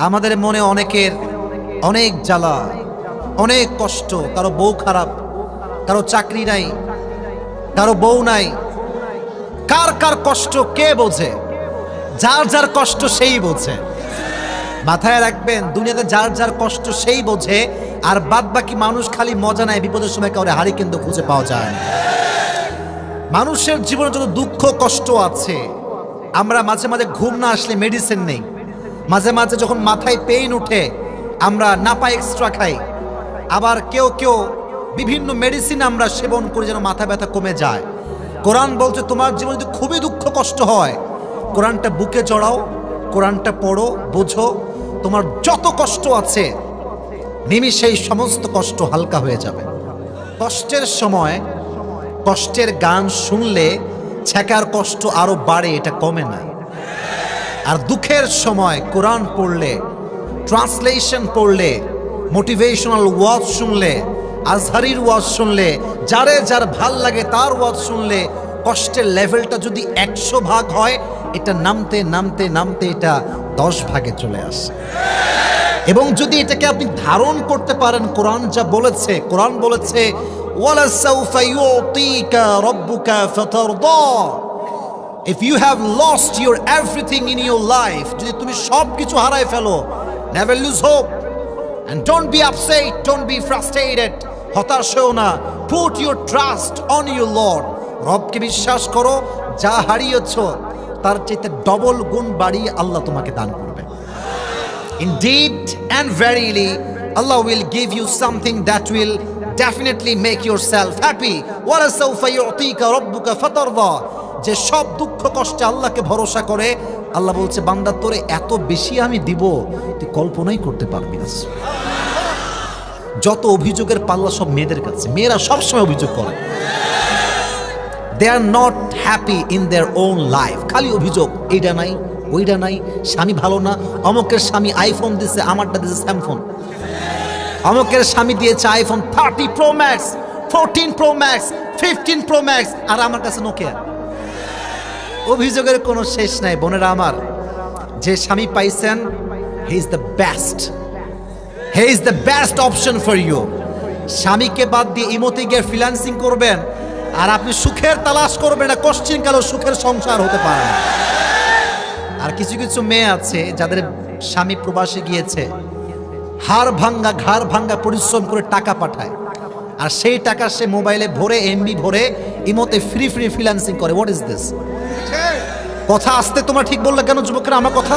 আমাদের মনে অনেকের অনেক জ্বালা, অনেক কষ্ট। কারো বউ খারাপ, কারো চাকরি নাই, কারো বউ নাই। কার কার কষ্ট কে বোঝে? যার যার কষ্ট সেই বোঝে। মাথায় রাখবেন, দুনিয়াতে যার যার কষ্ট সেই বোঝে, আর বাদ বাকি মানুষ খালি মজা নেয়। বিপদের সময় কাউরে হারি কিন্তু খুঁজে পাওয়া যায় না। মানুষের জীবনে যত দুঃখ কষ্ট আছে, আমরা মাঝে মাঝে ঘুম না আসলে মেডিসিন নেই, মাঝে মাঝে যখন মাথায় পেইন উঠে আমরা নাপা এক্সট্রা খাই, আবার কেউ কেউ বিভিন্ন মেডিসিন আমরা সেবন করি যেন মাথা ব্যথা কমে যায়। কোরআন বলছে তোমার জীবনে যদি খুবই দুঃখ কষ্ট হয়, কোরআনটা বুকে চড়াও, কোরআনটা পড়ো, বোঝো, তোমার যত কষ্ট আছে নিমিষেই সমস্ত কষ্ট হালকা হয়ে যাবে। কষ্টের সময় কষ্টের গান শুনলে ছ্যাঁকার কষ্ট আরো বাড়ে, এটা কমে না। আর দুঃখের সময় কোরআন পড়লে, ট্রান্সলেশন পড়লে, মোটিভেশনাল ওয়াজ শুনলে, আজহারির ওয়াজ শুনলে, যারে যার ভাল লাগে তার ওয়াজ শুনলে কষ্টের লেভেলটা যদি 100 ভাগ হয়, এটা নামতে নামতে নামতে এটা 10 ভাগে চলে আসে। এবং যদি এটাকে আপনি ধারণ করতে পারেন, কোরআন যা বলেছে, কোরআন বলেছে ওয়ালা সাউফা ইউতিকা রাব্বুকা ফাতারদা। If you have lost your everything in your life, যদি তুমি সব কিছু হারায় ফেলো, never lose hope and don't be upset, don't be frustrated, হতাশ হও না। Put your trust on your Lord, রবকে বিশ্বাস করো, যা হারিয়েছো তার চাইতে ডবল গুণ বাড়িয়ে আল্লাহ তোমাকে দান করবে। Indeed and verily Allah will give you something that will definitely make yourself happy. ওয়ালা সাউফা ইউতিকা রাব্বুকা ফাতারদা। যে সব দুঃখ কষ্টে আল্লাহকে ভরসা করে, আল্লাহ বলছে বান্দা তোরে এত বেশি আমি দিব তুই কল্পনাই করতে পারবি না। যত অভিযোগের পাল্লা সব মেয়েদের কাছে, মেয়েরা সবসময় অভিযোগ করে। They are not happy in their own life, খালি অভিযোগ, এইটা নাই ওইটা নাই, স্বামী ভালো না, অমুকের স্বামী আইফোন দিছে, আমারটা দিছে স্যামফোন, অমুকের স্বামী দিয়েছে iPhone 30 Pro Max, 14 Pro Max, 15 Pro Max, আর আমার কাছে নোকিয়া। অভিযোগের কোনো শেষ নাই। বোনেরা আমার, যে স্বামী পাইছেন, he is the best, he is the best option for you. স্বামীকে বাদ দিয়ে ইমোতে গিয়ে ফ্রিল্যান্সিং করবেন আর আপনি সুখের তালাশ করবেন না, কোশ্চিন কালো সুখের সংসার হতে পারে না। আর কিছু কিছু মেয়ে আছে যাদের স্বামী প্রবাসে গিয়েছে, হাড় ভাঙ্গা ঘাড় ভাঙ্গা পরিশ্রম করে টাকা পাঠায়, আর সেই টাকা সে মোবাইলে ভরে, এমবি ভরে, ইমোতে ফ্রি ফ্রি ফ্রিল্যান্সিং করে। What is this? কথা আসতে তোমরা ঠিক বললে কেন যুবকেরা আমার কথা?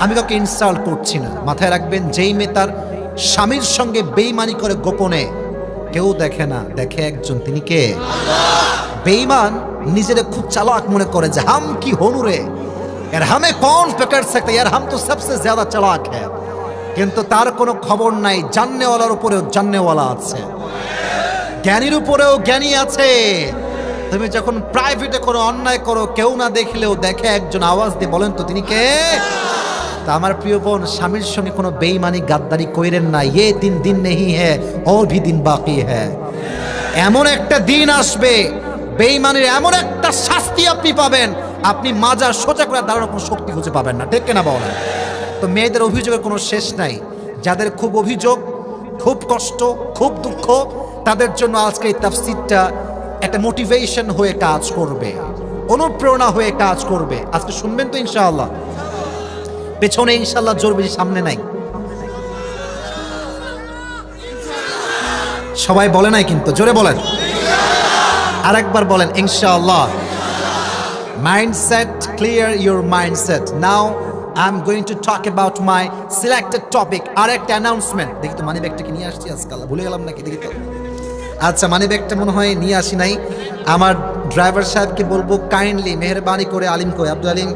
আমি কাউকে ইনসাল্ট করছি না। মাথায় রাখবেন, যেই মেয়ে তার স্বামীর সঙ্গে বেঈমানি করে গোপনে, কেউ দেখে না, দেখে একজন, তিনি কে? বেঈমান নিজের খুব চালাক মনে করে যে হাম কি হনুরে, यार हमें कौन पकड़ सकता है, यार हम तो सबसे ज्यादा चालाक है। কিন্তু তার কোনো খবর নাই, জাননেওয়ালার উপরেও জাননেওয়ালা আছে, জ্ঞানীর উপরেও জ্ঞানী আছে। তুমি যখন প্রাইভেটে কোনো অন্যায় করো, কেউ না দেখলেও দেখে একজন, আওয়াজ দিয়ে বলেন তো তিনি কে? তা আমার প্রিয় বোন, স্বামীর সঙ্গে কোনো বেঈমানি গাদ্দারি কইরেন না। ये दिन दिन नहीं है और भी दिन बाकी है। এমন একটা দিন আসবে, বেঈমানের এমন একটা শাস্তি আপনি পাবেন, আপনি মাজা সোজা করে দাঁড়ানোর কোনো শক্তি খুঁজে পাবেন না। ঠিক কিনা বলেন? তো মেয়েদের অভিযোগের কোনো শেষ নাই। যাদের খুব অভিযোগ, খুব কষ্ট, খুব দুঃখ, তাদের জন্য আজকে এই তাফসীরটা একটা মোটিভেশন হয়ে কাজ করবে, অনুপ্রেরণা হয়ে কাজ করবে। আজকে শুনবেন তো ইনশাআল্লাহ? পেছনে ইনশাআল্লাহ জোর বেশি, সামনে নাই। সবাই বলে নাই কিন্তু, জোরে বলেন, আর একবার বলেন ইনশাআল্লাহ। Mindset, clear your mindset. Now I'm going to talk about my selected topic. আর একটা অ্যানাউন্সমেন্ট। দেখি তো মানি ব্যাগটা কি নিয়ে আসছি আজকাল, ভুলে গেলাম নাকি? দেখি তো। আচ্ছা, মানি ব্যাগটা মনে হয় নিয়ে আসি নাই। আমার ড্রাইভার সাহেবকে বলবো কাইন্ডলি মেহেরবানি করে, আলিম কই, আব্দুল আলিম,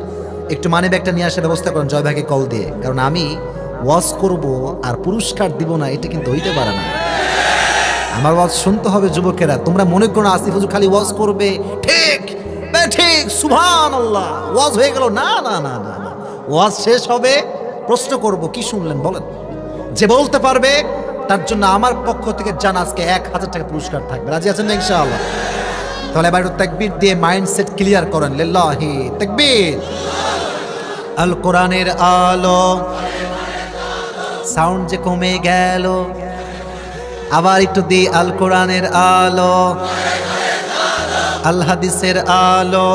একটু মানি ব্যাগটা নিয়ে আসার ব্যবস্থা করেন জয় ভাইকে কল দিয়ে। কারণ আমি ওয়াজ করব আর পুরস্কার দিব না, এটা কিন্তু হইতে পারে না। আমার ওয়াজ শুনতে হবে যুবকেরা। তোমরা মনে করো আসিফ হুজুর খালি ওয়াজ করবে, ঠিক ঠিক সুবহানাল্লাহ, ওয়াজ হয়ে গেল। না না না না, ওয়াজ শেষ হবে, প্রশ্ন করব কি শুনলেন বলেন। যে বলতে পারবে তার জন্য আমার পক্ষ থেকে জানা আজকে 1000 টাকা পুরস্কার থাকবে। রাজি আছেন না ইনশাআল্লাহ? তাহলে এবার তাকবীর দিয়ে মাইন্ডসেট ক্লিয়ার করেন। লিল্লাহি তাকবীর। আল কোরআনের আলো। সাউন্ড যে কমে গেল, আবার একটু দি আল কোরআনের আলো, আল হাদিসের আলো।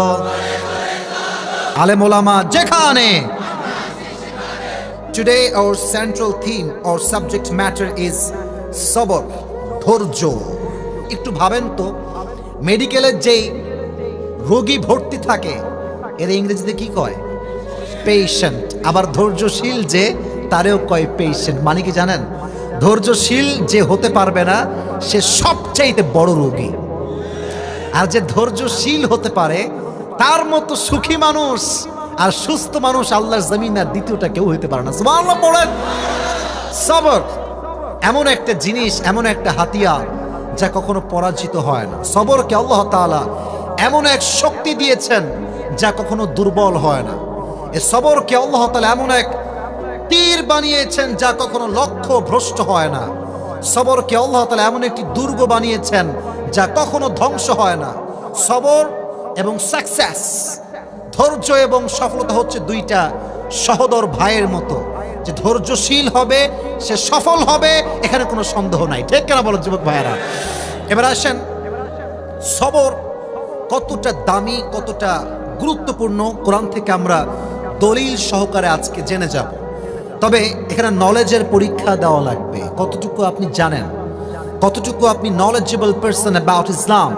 আলেম ওলামা যেখানে। Today our central theme or subject matter is সবর, ধৈর্য। একটু ভাবেন তো, মেডিকেলের যেই রোগী ভর্তি থাকে এর ইংরেজিতে কি কয়? পেশেন্ট। আবার ধৈর্যশীল যে তারেও কয় পেশেন্ট। মানে কি জানেন? ধৈর্যশীল যে হতে পারবে না সে সবচাইতে বড় রোগী, আর যে ধৈর্যশীল হতে পারে তার মতো সুখী মানুষ আর সুস্থ মানুষ আল্লাহর জমিন আর দ্বিতীয়টা কেউ হইতে পারে না। সুবহানাল্লাহ পড়েন। সবর এমন একটা জিনিস, এমন একটা হাতিয়ার যা কখনো পরাজিত হয় না। সবরকে আল্লাহ তাআলা এমন এক শক্তি দিয়েছেন যা কখনো দুর্বল হয় না। এ সবরকে আল্লাহ তাআলা এমন এক তীর বানিয়েছেন যা কখনো লক্ষ্য ভ্রষ্ট হয় না। সবরকে আল্লাহ তাআলা এমন একটি দুর্গ বানিয়েছেন যা কখনো ধ্বংস হয় না। সবর এবং সাকসেস, ধৈর্য এবং সফলতা হচ্ছে দুইটা সহোদর ভাইয়ের মতো। যে ধৈর্যশীল হবে সে সফল হবে, এখানে কোনো সন্দেহ নাই। ঠিক কেনা বলো যুবক ভাইয়েরা? এবার আসেন, সবর কতটা দামি, কতটা গুরুত্বপূর্ণ কোরআন থেকে আমরা দলিল সহকারে আজকে জেনে যাব। তবে এখানে নলেজের পরীক্ষা দেওয়া লাগবে। কতটুকু আপনি জানেন, কতটুকু আপনি knowledgeable person about Islam.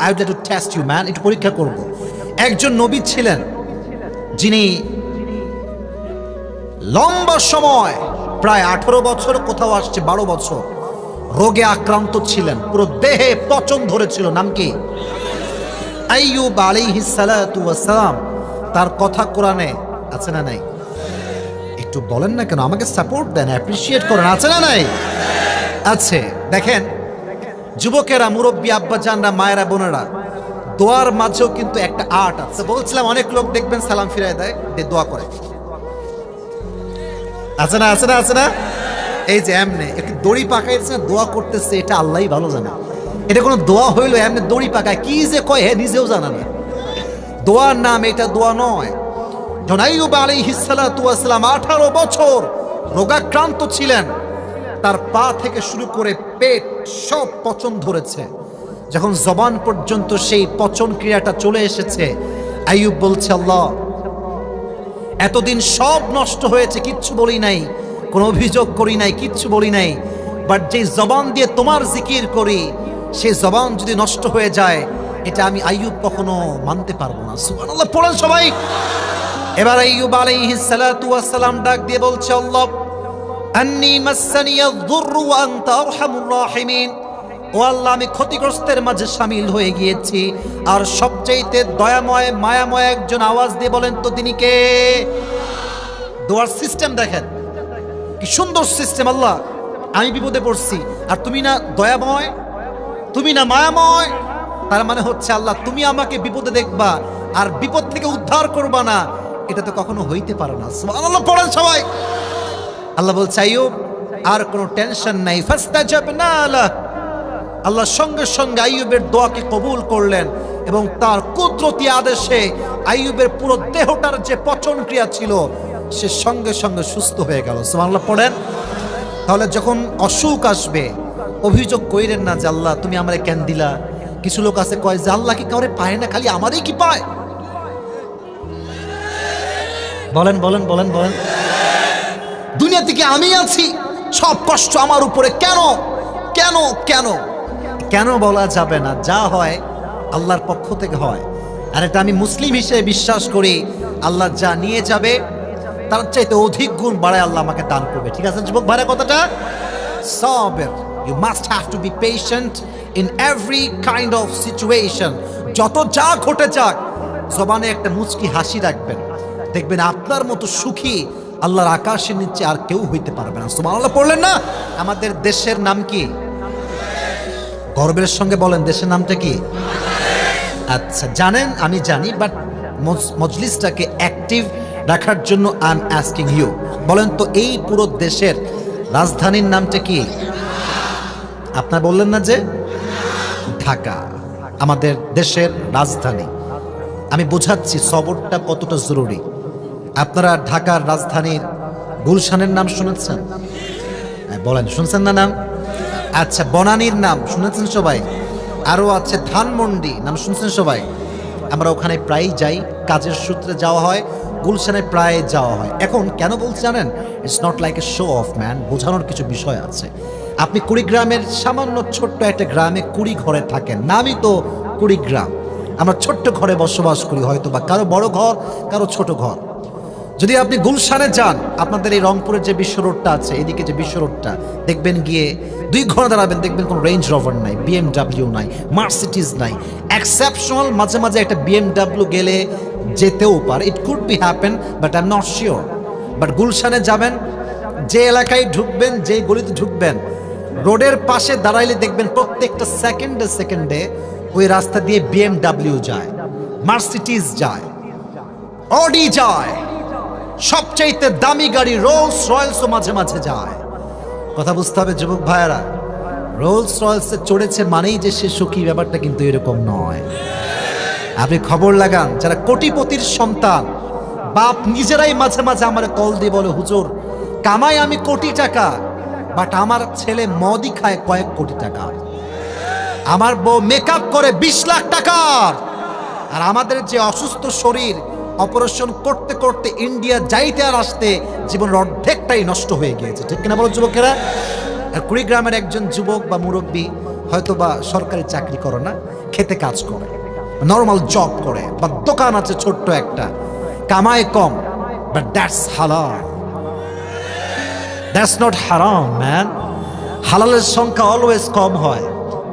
I would like to test you man. একটু পরীক্ষা করব। একজন নবী ছিলেন যিনি লম্বা সময়, প্রায় 18 বছর, কোথাও আসছে 12 বছর, রোগে আক্রান্ত ছিলেন, পুরো দেহে পচন ধরেছিল। নাম কি? আইয়ুব আলাইহিস সালাতু ওয়াস সালাম। তার কথা কোরআনে আছে না নাই? একটু বলেন না কেন? আমাকে সাপোর্ট দেন, অ্যাপ্রিশিয়েট করেন। আছে না নাই? আছে। দেখেন, যুবকেরা, মুরব্বী, আব্বাজানরা, মায়েরা, বোনেরা, দোয়ার মাঝেও কিন্তু একটা আর্ট আছে। বলছিলাম অনেক লোক দেখবেন সালাম ফিরায় দেয়, দোয়া করে। আছে না? আছে না? আছে না? এই যে এমনি একটু দড়ি পাকাইছে, দোয়া করতেছে, এটা আল্লাহই ভালো জানে। এটা কোনো দোয়া হইলো? এমনি দড়ি পাকায়, কি যে কয় হে নিজেও জানা না। দোয়ার নাম এটা, দোয়া নয়। যখন আইয়ুব আলাইহিস সালাতু ওয়াস সালাম 18 বছর রোগাক্রান্ত ছিলেন, তার পা থেকে শুরু করে পেট সব পচন ধরেছে। যখন জবান পর্যন্ত সেই পচন ক্রিয়াটা চলে এসেছে, আইয়ুব বলছে, আল্লাহ, এতদিন সব নষ্ট হয়েছে, কিচ্ছু বলি নাই, কোনো অভিযোগ করি নাই, কিচ্ছু বলি নাই, বাট যে জবান দিয়ে তোমার জিকির করি সেই জবান যদি নষ্ট হয়ে যায়, এটা আমি আইয়ুব কখনো মানতে পারবো না। সুবহানাল্লাহ পড়েন সবাই। এবার আইয়ুব আলাইহিস সালাতু ওয়াস সালাম ডাক দিয়ে বলছে, আল্লাহ, আন্নী মাসসানিয়ায যুররু ওয়া আনতা আরহামুর রাহিমিন। ও আল্লাহ, আমি ক্ষতিগ্রস্তের মাঝে শামিল হয়ে গিয়েছি, আর সবচাইতে দয়াময়, মায়াময় একজন। আওয়াজ দিয়ে বলেন তো তিনি কে? দোয়ার সিস্টেম দেখেন কি সুন্দর সিস্টেম। আল্লাহ, আমি বিপদে পড়ছি, আর তুমি না দয়াময়, তুমি না মায়াময়। তার মানে হচ্ছে, আল্লাহ, তুমি আমাকে বিপদে দেখবা আর বিপদ থেকে উদ্ধার করবা না। এটা তো কখনো হইতে পারে না। সুবহানাল্লাহ পড়েন সবাই। আল্লাহ বলছে, আইয়ুব, আর কোনো টেনশন নাই। ফাস্তাজাবনা লাহু। আল্লাহ সঙ্গে সঙ্গে আইয়ুবের দোয়াকে কবুল করলেন এবং তার কুদরতি আদেশে আইয়ুবের পুরো দেহটার যে পচন ক্রিয়া ছিল সে সঙ্গে সঙ্গে সুস্থ হয়ে গেল। সুবহানাল্লাহ পড়েন। তাহলে যখন অসুখ আসবে, অভিযোগ কইরেন না যে আল্লাহ তুমি আমারে কেন দিলা। কিছু লোক আছে কয় যে আল্লাহ কি কাউরে পায় না, খালি আমারই কি পায়? বলেন বলেন বলেন বলেন। দুনিয়া থেকে আমি আছি, সব কষ্ট আমার উপরে, কেন কেন কেন কেন বলা যাবে না। যা হয় আল্লাহর পক্ষ থেকে হয়, আর এটা আমি মুসলিম হিসেবে বিশ্বাস করি। আল্লাহ যা নিয়ে যাবে তার চাইতে অধিক গুণ বাড়ায় আল্লাহ আমাকে দান করবে। ঠিক আছে যুবক ভাইরা কথাটা? Saber, you must have to be patient in every kind of situation. যত যা ঘটে যাক, জবানে একটা মুচকি হাসি রাখবেন, দেখবেন আপনার মতো সুখী আল্লাহর আকাশের নিচে আর কেউ হইতে পারবে না। সুবহানাল্লাহ পড়লেন না? আমাদের দেশের নাম কি? গর্বের সঙ্গে বলেন, দেশের নামটা কি? আচ্ছা, জানেন, আমি জানি, বাট মজলিসটাকে অ্যাক্টিভ রাখার জন্য আই এম আস্কিং ইউ। বলেন তো, এই পুরো দেশের রাজধানীর নামটা কি? আপনারা বললেন না যে ঢাকা আমাদের দেশের রাজধানী। আমি বোঝাচ্ছি সবরটা কতটা জরুরি। আপনারা ঢাকার রাজধানীর গুলশানের নাম শুনেছেন? বলেন, শুনছেন না নাম? আচ্ছা, বনানীর নাম শুনেছেন সবাই? আরও আছে ধানমন্ডি, নাম শুনছেন সবাই? আমরা ওখানে প্রায়ই যাই, কাজের সূত্রে যাওয়া হয়, গুলশানে প্রায় যাওয়া হয়। এখন কেন বলছি জানেন? It's not like a show off man, বোঝানোর কিছু বিষয় আছে। আপনি কুড়িগ্রামের সামান্য ছোট্ট একটা গ্রামে 20 ঘরে থাকেন, নামই তো কুড়িগ্রাম। আমরা ছোট্ট ঘরে বসবাস করি, হয়তো বা কারো বড় ঘর, কারো ছোট ঘর। যদি আপনি গুলশানে যান, আপনাদের এই রংপুরের যে বিশ্ব রোডটা আছে, এদিকে যে বিশ্ব রোডটা দেখবেন, গিয়ে 2 ঘন্টা দাঁড়াবেন, দেখবেন কোনো রেঞ্জ রোভার নাই, BMW নাই, মার্সিডিজ নাই। এক্সেপশনাল মাঝে মাঝে একটা BMW গেলে যেতেও পারে, it could be happen, but I am not sure. But গুলশানে যাবেন, যে এলাকায় ঢুকবেন, যে গলিতে ঢুকবেন, রোডের পাশে দাঁড়াইলে দেখবেন প্রত্যেকটা সেকেন্ডে সেকেন্ডে ওই রাস্তা দিয়ে BMW যায়, মার্সিডিজ যায়, অডি যায়, সবচাইতে দামি গাড়ি রোলস রয়েলসও মাঝে মাঝে যায়। কথা বুঝতে হবে যুবক ভাইয়েরা, রোলস রয়েলসে চড়েছে মানেই যে সে সুখী, ব্যাপারটা কিন্তু এরকম নয়। আপনি খবর লাগান, যারা কোটিপতির সন্তান, বাপ নিজেরাই মাঝে মাঝে আমার কল দিয়ে বলে, হুজুর কামাই আমি কোটি টাকা, বাট আমার ছেলে মদই খায় কয়েক কোটি টাকা, আমার বউ মেকআপ করে 20 লাখ টাকার, আর আমাদের যে অসুস্থ শরীর, অপারেশন করতে করতে ইন্ডিয়া যাইতে আর আসতে জীবনের অর্ধেকটাই নষ্ট হয়ে গিয়েছে, ঠিক কিনা বলো যুবকেরা? আর কুড়িগ্রামের একজন যুবক বা মুরব্বী হয়তো বা সরকারি চাকরি করে না, খেতে কাজ করে, নর্মাল জব করে, বা দোকান আছে ছোট্ট একটা, কামায় কম, বাট দ্যাটস হালাল, দ্যাটস নট হারাম ম্যান। হালালের সংখ্যা অলওয়েজ কম হয়,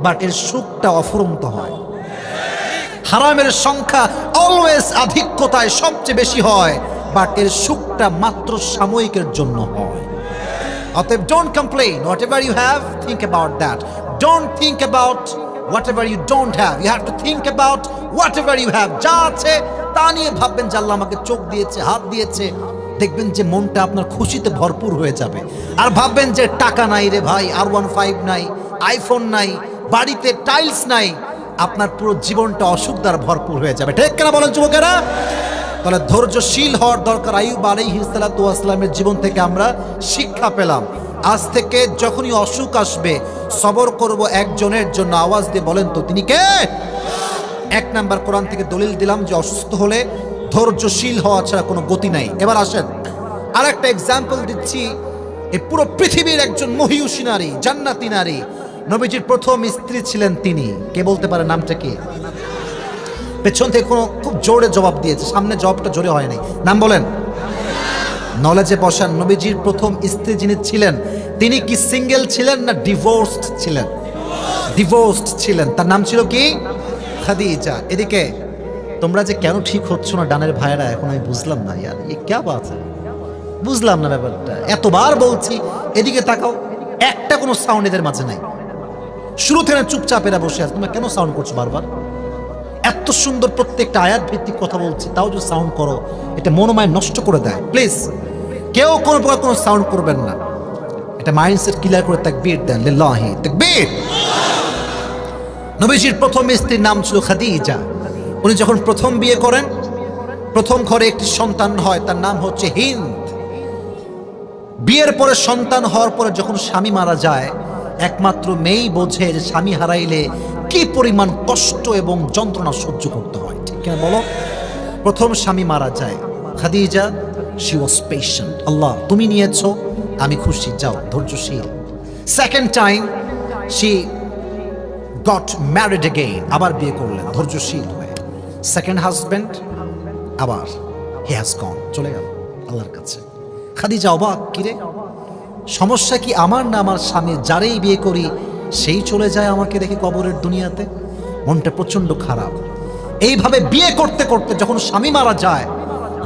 বাট এর সুখটা অফুরন্ত হয়। হারামের সংখ্যা অলওয়েজ আধিক্যতায় সবচেয়ে বেশি হয়, বাট এর সুখটা মাত্র সাময়িকের জন্য হয়। অতএব don't complain, whatever you have, think about that. Don't think about whatever you don't have, you have to think about whatever you have. যা আছে তা নিয়ে ভাববেন যে আল্লাহ আমাকে চোখ দিয়েছে, হাত দিয়েছে, দেখবেন যে মনটা আপনার খুশিতে ভরপুর হয়ে যাবে। আর ভাববেন যে টাকা নাই রে ভাই, R15 নাই, আইফোন নাই, বাড়িতে টাইলস নাই, আপনার পুরো জীবনটা অসুখ দ্বারা ভরপুর হয়ে যাবে, ঠিক কেনা বলেন যুবকেরা? তাহলে ধৈর্যশীল হওয়ার দরকার। আইয়ুব আলাইহিস সালাতু ওয়াস সালামের জীবন থেকে আমরা শিক্ষা পেলাম। আজ থেকে যখনই অসুখ আসবে, সবর করব একজনের জন্য। আওয়াজ দিয়ে বলেন তো তিনি কে? 1 নাম্বার কোরআন থেকে দলিল দিলাম যে অসুস্থ হলে ধৈর্যশীল হওয়া ছাড়া কোনো গতি নাই। এবার আসেন আর একটা এক্সাম্পল দিচ্ছি। এই পুরো পৃথিবীর একজন মহিয়সী নারী, জান্নাতি নারী, নবীজির প্রথম স্ত্রী ছিলেন তিনি। কে বলতে পারে নামটা কি? পেছন থেকে কোনো খুব জোরে জবাব দিয়েছে, সামনে জবাবটা জোরে হয় নাই। নাম বলেন। নলেজে বসান। নবীজির প্রথম স্ত্রী যিনি ছিলেন, তিনি কি সিঙ্গেল ছিলেন না ডিভোর্সড ছিলেন? ডিভোর্সড ছিলেন। তার নাম ছিল কি? খাদিজা। এদিকে তোমরা যে কেন ঠিক হচ্ছ না ডানের ভাইয়েরা, এখন আমি বুঝলাম না। ইয়ার এ ক্যা বাত है, বুঝলাম না ব্যাপারটা। এতবার বলছি এদিকে তাকাও, একটা কোনো সাউন্ড এদের মাঝে নাই। শুরু থেকে চুপচাপ এরা বসে আছে, তোমরা কেন সাউন্ড করছো বারবার? এত সুন্দর প্রত্যেকটা আয়াত ভিত্তিক কথা বলছি, তাও যদি সাউন্ড করো, এটা মনোমায় নষ্ট করে দেয়। প্লিজ কেউ কোনো প্রকার কোনো সাউন্ড করবেন না, এটা মাইন্ডসেট ক্লিয়ার করে তাকবীর দেন। লিল্লাহি তাকবীর। নবীজির প্রথম স্ত্রীর নাম ছিল খাদিজা। উনি যখন প্রথম বিয়ে করেন, প্রথম ঘরে একটি সন্তান হয়, তার নাম হচ্ছে হিন্দ। বিয়ের পরে সন্তান হওয়ার পরে যখন স্বামী মারা যায়, একমাত্র মেয়েই বোঝে যে স্বামী হারাইলে কি পরিমাণ কষ্ট এবং যন্ত্রণা সহ্য করতে হয়, ঠিক কিনা বলো? প্রথম স্বামী মারা যায়, খাদিজা শি ওয়াজ পেশেন্ট। আল্লাহ তুমি নিয়েছো, আমি খুশি, যাও, ধৈর্যশীল। Second time she got married again, আবার বিয়ে করলেন ধৈর্যশীল হয়ে। সেকেন্ড হাজব্যান্ড আবার হি হ্যাজ গন, চলে গেল আল্লাহর কাছে। খাদিজা অবাক, কিরে সমস্যা কি আমার না আমার স্বামী? যারেই বিয়ে করি সেই চলে যায় আমাকে রেখে কবরের দুনিয়াতে। মনটা প্রচন্ড খারাপ। এইভাবে বিয়ে করতে করতে যখন স্বামী মারা যায়,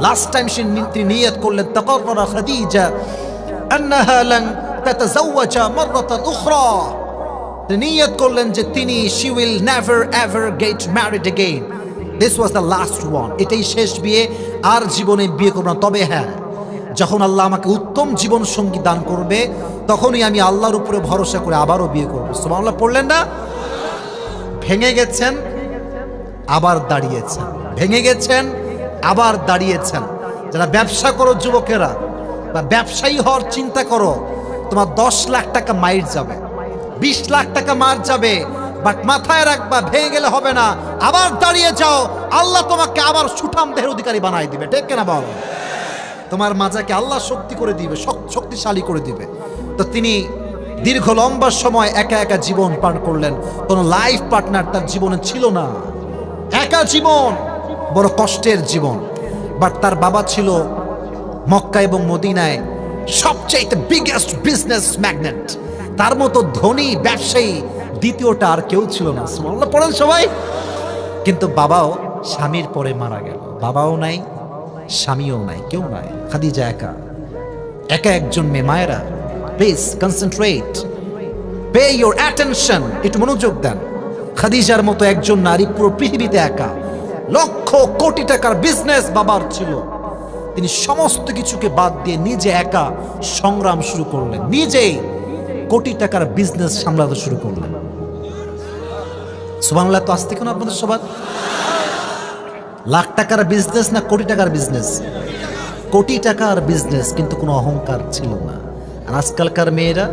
লাস্ট টাইম তিনি নিয়ত করলেন, তাকাররা খাদিজা আন্নাহা লান তাতাযাওয়াজা মাররাতান উখরা। তিনি নিয়ত করলেন যে তিনি she will never ever get married again. This was the last one. এটাই শেষ বিয়ে, আর জীবনে বিয়ে করব না। তবে হ্যাঁ, যখন আল্লাহ আমাকে উত্তম জীবন সঙ্গী দান করবে, তখনই আমি আল্লাহর উপরে ভরসা করে আবারও বিয়ে করব। সুবহানাল্লাহ পড়লেন না? ভেঙে গেছেন আবার দাঁড়িয়েছেন, ভেঙে গেছেন আবার দাঁড়িয়েছেন। যারা ব্যবসা করো যুবকেরা বা ব্যবসায়ী হওয়ার চিন্তা করো, তোমার 10 লাখ টাকা মাইর যাবে, 20 লাখ টাকা মার যাবে, বাট মাথায় রাখবা ভেঙে গেলে হবে না, আবার দাঁড়িয়ে যাও, আল্লাহ তোমাকে আবার সুঠাম দেহের অধিকারী বানাই দিবে। ঠিক কিনা বল? তোমার মাজাকে আল্লাহ শক্তি করে দিবে, শক্তিশালী করে দিবে। তো তিনি দীর্ঘ লম্বা সময় একা একা জীবন পার করলেন, কোনো লাইফ পার্টনার তার জীবনে ছিল না, একা জীবন, বড় কষ্টের জীবন। বাট তার বাবা ছিল মক্কা এবং মদিনায় সবচেয়ে বিগেস্ট বিজনেস ম্যাগনেট, তার মতো ধনী ব্যবসায়ী দ্বিতীয়টা আর কেউ ছিল না। সুবহানাল্লাহ পড়েন সবাই। কিন্তু বাবাও স্বামীর পরে মারা গেল, বাবাও নাই, স্বামীও নাই, কেউ নাই, খাদিজা একা, একা একজন মেয়ে। মায়েরা please concentrate, pay your attention, একটু মনোযোগ দেন। খাদিজার মতো একজন নারী পুরো পৃথিবীতে একা, লক্ষ কোটি টাকার বিজনেস বাবার ছিল, তিনি সমস্ত কিছুকে বাদ দিয়ে নিজে একা সংগ্রাম শুরু করলেন, নিজেই কোটি টাকার বিজনেস সামলাতে শুরু করলেন। সুবহানাল্লাহ। তো আসতে কেন আপনাদের সবার? লাখ টাকার বিজনেস না কোটি টাকার বিজনেস? কোটি টাকার বিজনেস, কিন্তু কোনো অহংকার ছিল না। আর আজকালকার মেয়েরা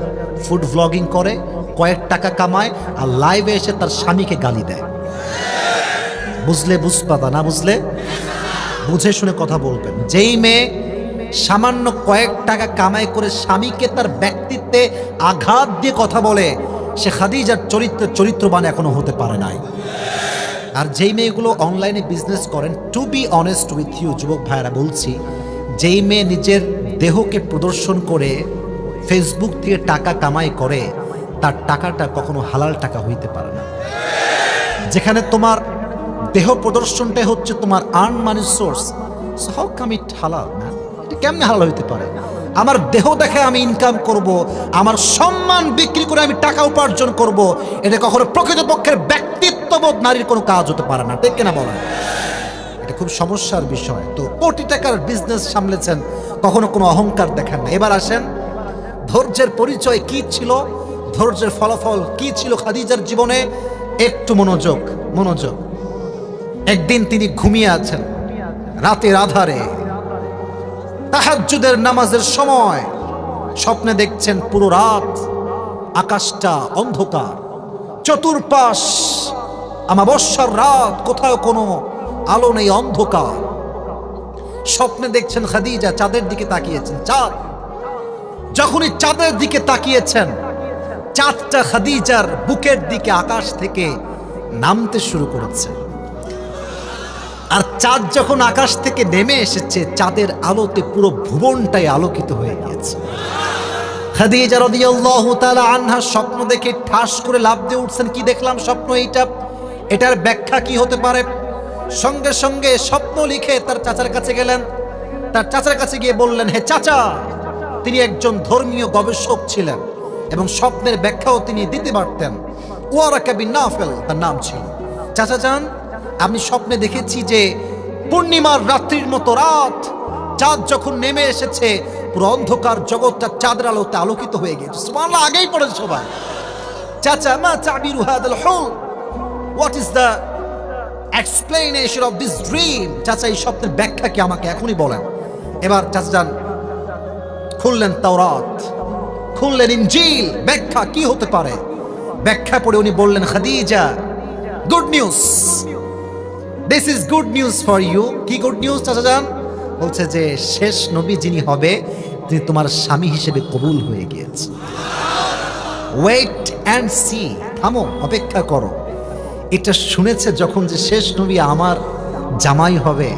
ফুড ভ্লগিং করে, কয়েক টাকা কামায়, আর লাইভে এসে তার স্বামীকে গালি দেয়। বুঝলে বুঝপাতা, না বুঝলে বুঝে শুনে কথা বলবেন। যেই মেয়ে সামান্য কয়েক টাকা কামাই করে স্বামীকে তার ব্যক্তিত্বে আঘাত দিয়ে কথা বলে, সে খাদিজার চরিত্রবান এখনো হতে পারে নাই। আর যেই মেয়েগুলো অনলাইনে বিজনেস করেন, to be honest with you যুবক ভাইয়েরা বলছি, যেই মেয়ে নিজের দেহকে প্রদর্শন করে ফেসবুক থেকে টাকা কামাই করে, তার টাকাটা কখনো হালাল টাকা হইতে পারে না। যেখানে তোমার দেহ প্রদর্শনটাই হচ্ছে তোমার earn money source, so how come it হালাল? ম্যান, এটা কেমনে হালাল হইতে পারে? আমার দেহ দেখে আমি ইনকাম করব, আমার সম্মান বিক্রি করে আমি টাকা উপার্জন করব, এটা কখনো প্রকৃতপক্ষের ব্যক্তিত্ববোধ নারীর কোনো কাজ হতে পারে না। ঠিক কিনা বলেন? এটা খুব সমস্যার বিষয়। তো কোটি টাকার বিজনেস সামলেছেন, কখনো কোনো অহংকার দেখান না। এবার আসেন, ধৈর্যের পরিচয় কি ছিল, ধৈর্যের ফলাফল কি ছিল খাদিজার জীবনে? একটু মনোযোগ, মনোযোগ। একদিন তিনি ঘুমিয়ে আছেন রাতের আধারে, তাহাজ্জুদের নামাজের সময়, স্বপ্নে দেখছেন পুরো রাত আকাশটা অন্ধকার, চতুর্পাশ আমাবস্যার রাত, কোথাও কোনো আলো নেই, অন্ধকার। স্বপ্নে দেখছেন খাদিজা চাঁদের দিকে তাকিয়েছেন, চাঁদ। যখনই চাঁদের দিকে তাকিয়েছেন, চাঁদটা খাদিজার বুকের দিকে আকাশ থেকে নামতে শুরু করেছে। আর চাঁদ যখন আকাশ থেকে নেমে এসেছে, চাঁদের আলোতে পুরো ভুবনটাই আলোকিত হয়ে গিয়েছে। খাদিজা রাদিয়াল্লাহু তাআলা আনহা স্বপ্ন দেখে ঠাস করে লাফ দিয়ে উঠছেন, কি দেখলাম স্বপ্ন এইটা, এটার ব্যাখ্যা কি হতে পারে? সঙ্গে সঙ্গে স্বপ্ন লিখে তার চাচার কাছে গেলেন। তার চাচার কাছে গিয়ে বললেন, হে চাচা, তিনি একজন ধর্মীয় গবেষক ছিলেন এবং স্বপ্নের ব্যাখ্যাও তিনি দিতে পারতেন। ওয়ারাকা বিন নাফেল তার নাম ছিল। চাচা যান, আমি স্বপ্নে দেখেছি যে পূর্ণিমার রাত্রির মতো রাত, চাঁদ যখন নেমে এসেছে, পুরো অন্ধকার জগৎটা চাঁদের আলোতে আলোকিত হয়ে গেছে। সুবহানাল্লাহ, আগেই পড়েছে সবাই। চাচা, মা তাবিরু হাদাল হুল, what is the explanation of this dream? চাচা, এই স্বপ্নের ব্যাখ্যা কি, আমাকে এখনই বলেন। এবার চাচা যান খুললেন তাওরাত, খুললেন ইনজিল, ব্যাখ্যা কি হতে পারে? ব্যাখ্যা পড়ে উনি বললেন, Khadija, good news, this is good news for you. কি গুড নিউজ চাচা যান? বলছে যে শেষ নবী যিনি হবে, তিনি তোমার স্বামী হিসেবে কবুল হয়ে গিয়েছে। ওয়েট অ্যান্ড সি, থামো, অপেক্ষা করো। এটা শুনেছে যখন যে শেষ নবী আমার জামাই হবে,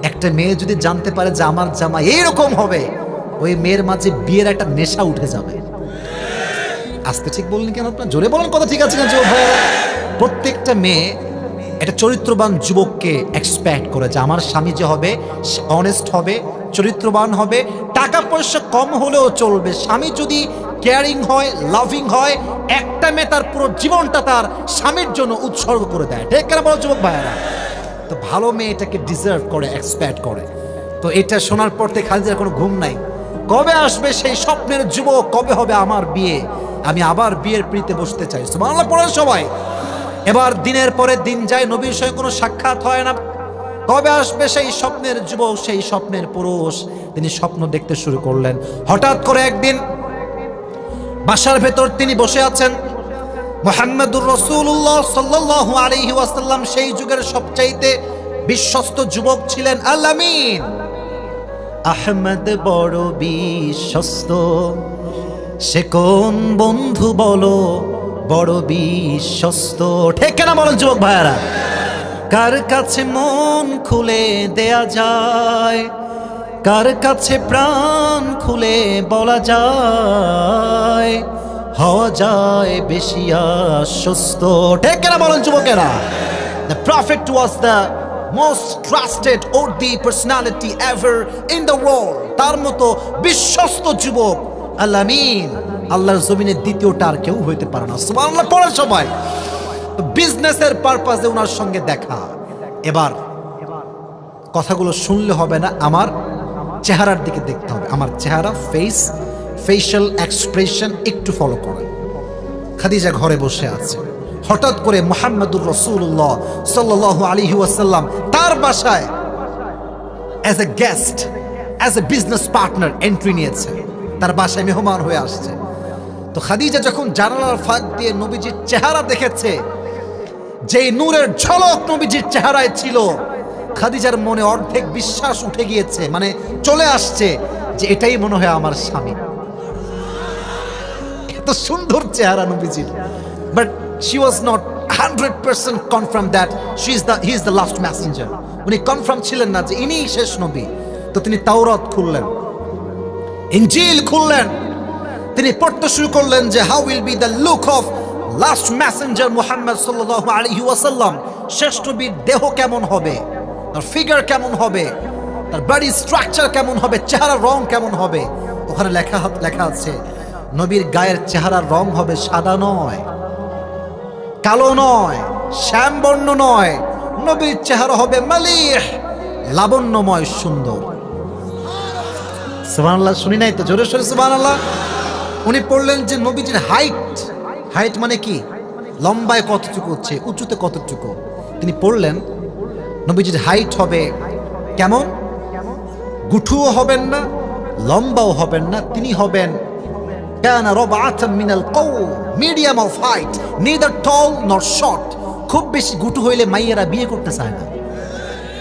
একটা মেয়ে যদি জানতে পারে যে আমার জামাই এইরকম হবে, ওই মেয়ের মাঝে বিয়ের একটা নেশা উঠে যাবে। আস্তে ঠিক বললেন কেন আপনার? জোরে বলেন, কথা ঠিক আছে না? প্রত্যেকটা মেয়ে একটা চরিত্রবান যুবককে এক্সপেক্ট করে যে আমার স্বামী যে হবে, সে অনেস্ট হবে, চরিত্রবান হবে, টাকা পয়সা কম হলেও চলবে। স্বামী যদি কেয়ারিং হয়, লাভিং হয়, একটা মেয়ে তার পুরো জীবনটা তার স্বামীর জন্য উৎসর্গ করে দেয়। ঠিক কেন বলো যুবক ভাইয়েরা? তো ভালো মেয়ে এটাকে ডিজার্ভ করে, এক্সপেক্ট করে। তো এটা শোনার পর থেকে খালিদার কোনো ঘুম নাই। কবে আসবে সেই স্বপ্নের যুবক, কবে হবে আমার বিয়ে, আমি আবার বিয়ের পিঁড়িতে বসতে চাই। সুবহানাল্লাহ পড়েন সবাই। এবার দিনের পরে দিন যায়, নবীর সঙ্গে কোনো সাক্ষাৎ হয় না। কবে আসবে সেই স্বপ্নের যুবক, সেই স্বপ্নের পুরুষ? তিনি স্বপ্ন দেখতে শুরু করলেন। হঠাৎ করে একদিন বাসার ভেতর তিনি বসে আছেন। মুহাম্মদুর রাসূলুল্লাহ সাল্লাল্লাহু আলাইহি ওয়াসাল্লাম সেই যুগের সবচাইতে বিশ্বস্ত যুবক ছিলেন। আল আমিন আহমদ বড় বিশ্বস্ত, সে কোন বন্ধু বলো বড় বিশ্বস্ত? ঠিক কেনা বলেন যুবক ভাইয়ারা? কার কাছে মন খুলে দেয়া যায়, কার কাছে প্রাণ খুলে বলা যায়, হওয়া যায় বেশি আশ্বস্ত। ঠিক কেনা বলেন যুবকেরা? The prophet was the most trusted worthy personality ever in the world. তার মতো বিশ্বস্ত যুবক আল আমিন আল্লাহর জমিনের দ্বিতীয়টা আর কেউ হইতে পারে না। সুবহানাল্লাহ পড়েন সবাই। বিজনেসের পারপাসে ওনার সঙ্গে দেখা। এবার কথাগুলো শুনলে হবে না, আমার চেহারার দিকে দেখতে হবে। আমার চেহারা, ফেশিয়াল এক্সপ্রেশন একটু ফলো করেন। খাদিজা ঘরে বসে আছে। হঠাৎ করে মুহাম্মদুর রাসূলুল্লাহ সাল্লাল্লাহু আলাইহি ওয়াসাল্লাম তার বাসায় as a guest, as a business partner entry নিয়েছে। তার বাসায় মেহমান হয়ে আসছে। তো খাদিজা যখন জানালার ফাঁক দিয়ে নবীজির চেহারা দেখেছে, যে নূরের ঝলক নবীজির চেহারায় ছিল, খাদিজার মনে অর্ধেক বিশ্বাস উঠে গিয়েছে, মানে চলে আসছে যে এটাই মনে হয় আমার স্বামী। এত সুন্দর চেহারা নবীজির। But she was not 100% confirmed that he is the last messenger. উনি কনফার্ম ছিলেন না যে ইনিই শেষ নবী। তো তিনি তাওরাত খুললেন, ইনজিল খুললেন, তিনি পড়তে শুরু করলেন যে how will be the look of last messenger Muhammad সাল্লাল্লাহু আলাইহি ওয়াসাল্লাম। শেষ নবীর দেহ কেমন হবে, তার ফিগার কেমন হবে, তার বডি স্ট্রাকচার কেমন হবে, চেহারার রং কেমন হবে। ওখানে লেখা আছে নবীর গায়ের চেহারার রং হবে সাদা নয়, কালো নয়, শ্যামবর্ণ নয়। নবীর চেহারা হবে মালিহ, লাবণ্যময়, সুন্দর। সুবহানাল্লাহ, শুনি নাই তো? জোরে সোরে সুবহানাল্লাহ। উনি পড়লেন যে নবীজির হাইট মানে কি, লম্বায় কতটুকু হচ্ছে, উঁচুতে কতটুকু। তিনি পড়লেন নবীজির হাইট হবে কেমন, গুঠুও হবেন না, লম্বাও হবেন না, তিনি হবেন কানা রাবআতাম মিনাল কওম, medium of height, neither tall nor short। খুব বেশি গুটু হইলে মাইয়েরা বিয়ে করতে চায় না,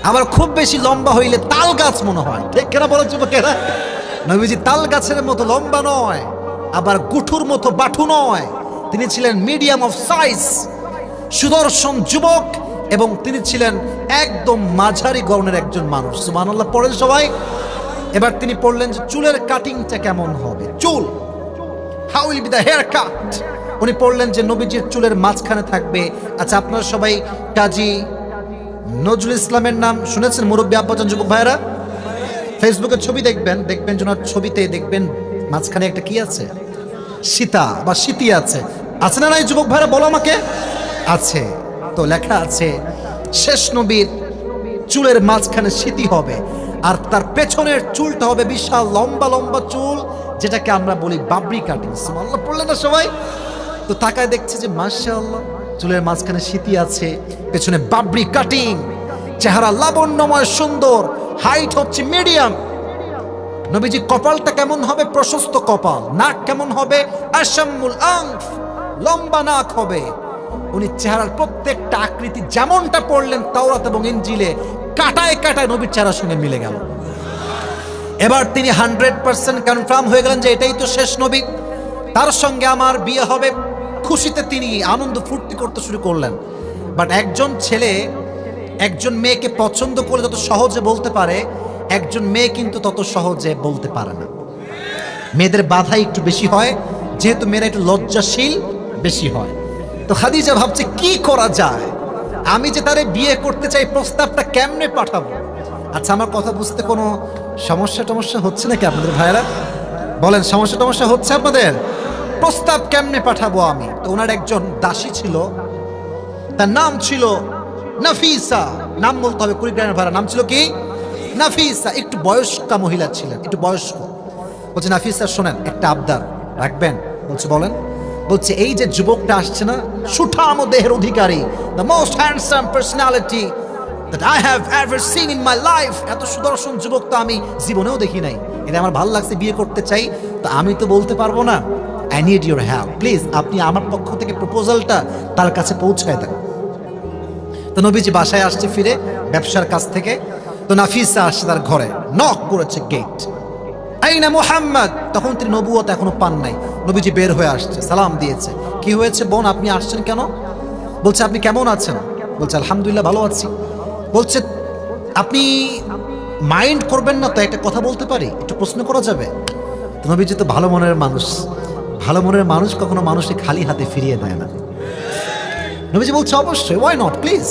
আবার খুব বেশি লম্বা হইলে তাল গাছ মনে হয়। ঠিক কেনা বলেন যুবকেরা? নবীজি তাল গাছের মতো লম্বা নয়, আবার গুঠুর মতো বাঠু নয়। তিনি ছিলেন মিডিয়াম অফ সাইজ, সুদর্শন যুবক, এবং তিনি ছিলেন একদম মাঝারি গড়নের একজন মানুষ। সুবহানাল্লাহ পড়েন সবাই। এবার তিনি পড়লেন যে চুলের কাটিংটা কেমন হবে, চুল, how will be the haircut। উনি পড়লেন যে নবীজির চুলের মাঝখানে থাকবে। আচ্ছা, আপনারা সবাই কাজী নজরুল ইসলামের নাম শুনেছেন? মুরব্বী আব্বাজান, যুবক ভাইরা, ফেসবুকে ছবি দেখবেন যে ওনার ছবিতে দেখবেন মাঝখানে একটা কি আছে, সীতা বা স্মৃতি আছে। আছে না নাই যুবক ভাইরা, বলো আমাকে? আছে। তো লেখা আছে শেষ নবীর চুলের মাঝখানে স্মৃতি হবে, আর তার পেছনের চুলটা হবে বিশাল লম্বা লম্বা চুল, যেটাকে আমরা বলি বাবরি কাটিং। সুবহানাল্লাহ পড়লেন না সবাই? তো তাকায় দেখছে যে মাশাআল্লাহ, চুলের মাঝখানে স্মৃতি আছে, পেছনে বাবরি কাটিং, চেহারা লাবণ্যময় সুন্দর, হাইট হচ্ছে মিডিয়াম। নবীজি কপালটা কেমন হবে? প্রশস্ত কপাল। নাক কেমন হবে? আশাম্মুল আনফ, লম্বা নাক হবে। উনি চেহারার প্রত্যেকটা আকৃতি যেমনটা পড়লেন তাওরাত এবং ইনজিলে, কাটায় কাটায় নবীর চেহারার সঙ্গে মিলে গেল। এবার তিনি 100% কনফার্ম হয়ে গেলেন যে এটাই তো শেষ নবী, তার সঙ্গে আমার বিয়ে হবে। খুশিতে তিনি আনন্দ ফুর্তি করতে শুরু করলেন। বাট একজন ছেলে একজন মেয়েকে পছন্দ করে যত সহজে বলতে পারে, একজন মেয়ে কিন্তু তত সহজে বলতে পারে না। মেয়েদের বাধা একটু বেশি হয়, যেহেতু মেয়েরা একটু লজ্জাশীল বেশি হয়। তো খাদিজা ভাবছে কি করা যায়, আমি যে তারে বিয়ে করতে চাই, প্রস্তাবটা কেমনে পাঠাবো। আচ্ছা, আমার কথা বুঝতে কোনো সমস্যা হচ্ছে নাকি আপনাদের ভাইয়েরা? বলেন, সমস্যা হচ্ছে আপনাদের? প্রস্তাব কেমনে পাঠাবো আমি? তো ওনার একজন দাসী ছিল, তার নাম ছিল নাফিসা। নাম বলতে হবে কুড়িগ্রামের ভাইরা, নাম ছিল কি? নাফিসা। একটু বয়স্কা মহিলা ছিলেন, একটু বয়স্ক। বলছে নাফিসা শোনেন, একটা আবদার রাখবেন? বলছে বলেন। বলছে এই যে যুবকটা আসছে না, সুঠাম দেহের অধিকারী, the most handsome personality that I have ever seen in my life. এত সুদর্শন যুবক তো আমি জীবনেও দেখি নাই। এটা আমার ভালো লাগছে, বিয়ে করতে চাই। তো আমি তো বলতে পারবো না, I need your help, please আপনি আমার পক্ষ থেকে প্রপোজালটা তার কাছে পৌঁছায় দেন। তো নবীজি বাসায় আসছে ফিরে ব্যবসার কাছ থেকে। তো নাফিসা আসছে তার ঘরে, নক করেছে গেট, আইনা মুহাম্মদ। তখন তিনি নবুয়ত এখনো পান নাই। নবীজি বের হয়ে আসছে, সালাম দিয়েছে। কি হয়েছে বোন, আপনি আসছেন কেন? বলছে আপনি কেমন আছেন? বলছে আলহামদুলিল্লাহ ভালো আছি। বলছে আপনি মাইন্ড করবেন না তো একটা কথা বলতে পারি, একটু প্রশ্ন করা যাবে? তো নবীজি তো ভালো মনের মানুষ, ভালো মনের মানুষ কখনো মানুষকে খালি হাতে ফিরিয়ে দেয় না। নবীজি বলছে অবশ্যই, ওয়াই নট, প্লিজ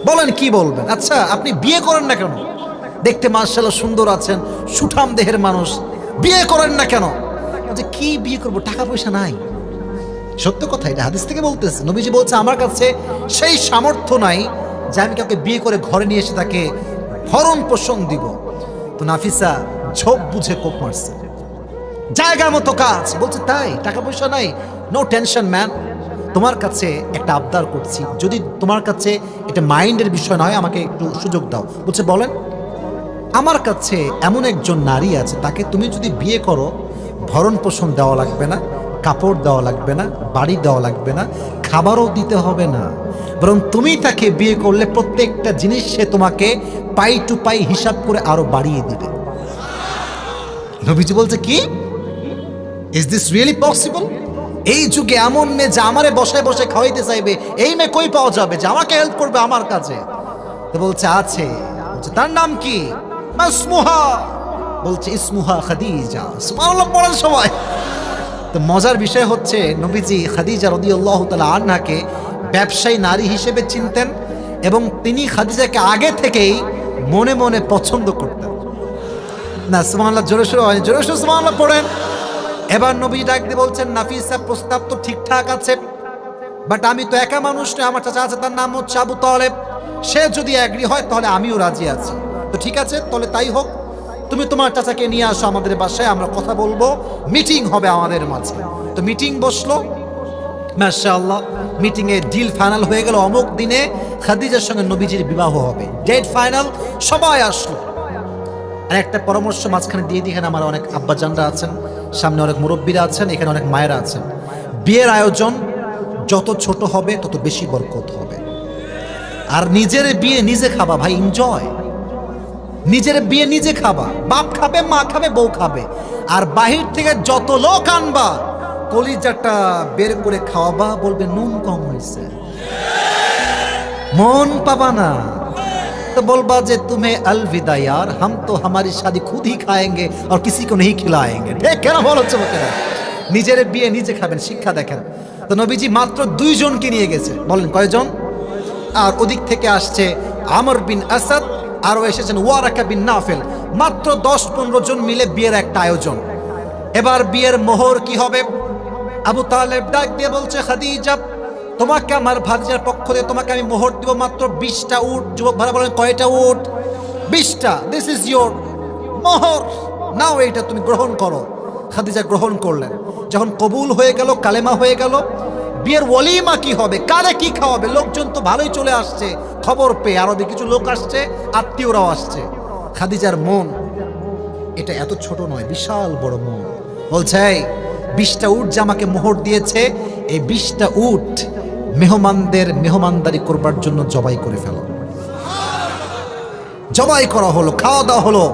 বলেন কি বলবেন। আচ্ছা আপনি বিয়ে করেন না কেন? দেখতে মাশাআল্লাহ সুন্দর আছেন, সুঠাম দেহের মানুষ, বিয়ে করেন না কেন? বলছে কি বিয়ে করব, টাকা পয়সা নাই। সত্য কথা, এটা হাদিস থেকে বলতেছে। নবীজি বলছে আমার কাছে সেই সামর্থ্য নাই যে আমি কাউকে বিয়ে করে ঘরে নিয়ে এসে তাকে ভরণ পোষণ দিব। তো নাফিসা ঝোপ বুঝে কোপ মারছে, জায়গা মতো কাজ। বলছে তাই, টাকা পয়সা নাই? নো টেনশন ম্যান, তোমার কাছে একটা আবদার করছি, যদি তোমার কাছে এটা মাইন্ডের বিষয় নয় আমাকে একটু সুযোগ দাও। বলছে বলেন। আমার কাছে এমন একজন নারী আছে, তাকে তুমি যদি বিয়ে করো ভরণ পোষণ দেওয়া লাগবে না, কাপড় দেওয়া লাগবে না, বাড়ি দেওয়া লাগবে না, খাবারও দিতে হবে না, বরং তুমি তাকে বিয়ে করলে প্রত্যেকটা জিনিস সে তোমাকে পাই টু পাই হিসাব করে আরো বাড়িয়ে দিবে। নবীজি বলছে কি, ইজ দিস রিয়েলি পসিবল? এই যুগে এমন মেয়ে যে আমারে বসায় বসে খাওয়াইতে চাইবে, এই মেয়ে কই পাওয়া যাবে যে আমাকে হেল্প করবে আমার কাছে? তো বলছে আছে। বলছে তার নাম কি? ইসমুহা। বলছে ইসমুহা খাদিজা। সুবহানাল্লাহ পড়েন সবাই। তো মজার বিষয় হচ্ছে নবীজি খাদিজা রাদিয়াল্লাহু তাআলা আনহাকে ব্যবসায়ী নারী হিসেবে চিনতেন এবং তিনি খাদিজাকে আগে থেকেই মনে মনে পছন্দ করতেন। না সুবহানাল্লাহ, জোরে সোরে হয়, জোরে সোরে সুবহানাল্লাহ পড়েন। এবার নবী ডাক দিয়ে বলছেন নাফিসা প্রস্তাব তো ঠিকঠাক আছে, বাট আমি তো একা মানুষ নয়, আমার চাচা আছে, তার নাম হচ্ছে আবু তালেব। সে যদি এগ্রি হয় তাহলে আমিও রাজি আছি। তো ঠিক আছে, তাহলে তাই হোক, তুমি তোমার চাচাকে নিয়ে আসো আমাদের বাসায়, আমরা কথা বলবো, মিটিং হবে আমাদের মাঝে। তো মিটিং বসলো, মাশাআল্লাহ মিটিং এ ডিল ফাইনাল হয়ে গেল, অমুক দিনে খাদিজার সঙ্গে নবীজির বিবাহ হবে, ডেট ফাইনাল। সবাই আসলো। আর একটা পরামর্শ মাঝখানে দিয়ে দিই, এখানে আমার অনেক আব্বাজানরা আছেন, সামনে অনেক মুরব্বীরা আছেন, এখানে অনেক মায়েরা আছেন। বিয়ের আয়োজন যত ছোট হবে তত বেশি বরকত হবে। আর নিজের বিয়ে নিজে খাবা ভাই, এনজয়। নিজের বিয়ে নিজে খাবা, বাপ খাবে, মা খাবে, বউ খাবে। আর বাহির থেকে যত লোক আনবা, কলিজাটা বের করে খাওয়াবা, বলবে নুন কম হয়েছে, মন পাবা না। तो बोलबा जे तुम्हें अलविदा यार, हम तो हमारी शादी खुद ही खाएंगे और किसी को नहीं खिलाएंगे। ठीक কেন বলো চমকেরা? নিজের বিয়ে নিজে খাবেন, শিক্ষা দেখেন। তো নবীজি মাত্র 2 জনকে নিয়ে গেছে, বলেন কয়জন? আর ওদিক থেকে আসছে আমর বিন আসাদ, আর এসেছেন ওয়ারাকা বিন নাফেল। মাত্র 10-15 জন মিলে বিয়ের একটা আয়োজন। এবার বিয়ের মোহর কি হবে? আবু তালেব ডাক দিয়ে বলছে খাদিজা, তোমাকে আমার ভাতিজার পক্ষ থেকে তোমাকে আমি মোহর দিব মাত্র 20টা উট। যুবক ভাড়া বলেন কয়টা উট? 20টা। দিস ইজ ইয়োর মোহর, নাও এইটা তুমি গ্রহণ করো। খাদিজা গ্রহণ করলেন। যখন কবুল হয়ে গেল, কালেমা হয়ে গেল, বিয়ের ওয়ালিমা কি হবে, কারে কি খাওয়াবে? লোকজন তো ভালোই চলে আসছে খবর পেয়ে, আরো কিছু লোক আসছে, আত্মীয়রাও আসছে। খাদিজার মন এটা এত ছোট নয়, বিশাল বড় মন। বলছে 20টা উট যে আমাকে মোহর দিয়েছে, এই 20টা উট মেহমানদের মেহমানদারি করবার জন্য জবাই করে ফেল। জবাই করা হলো, খাওয়া দাওয়া হলো,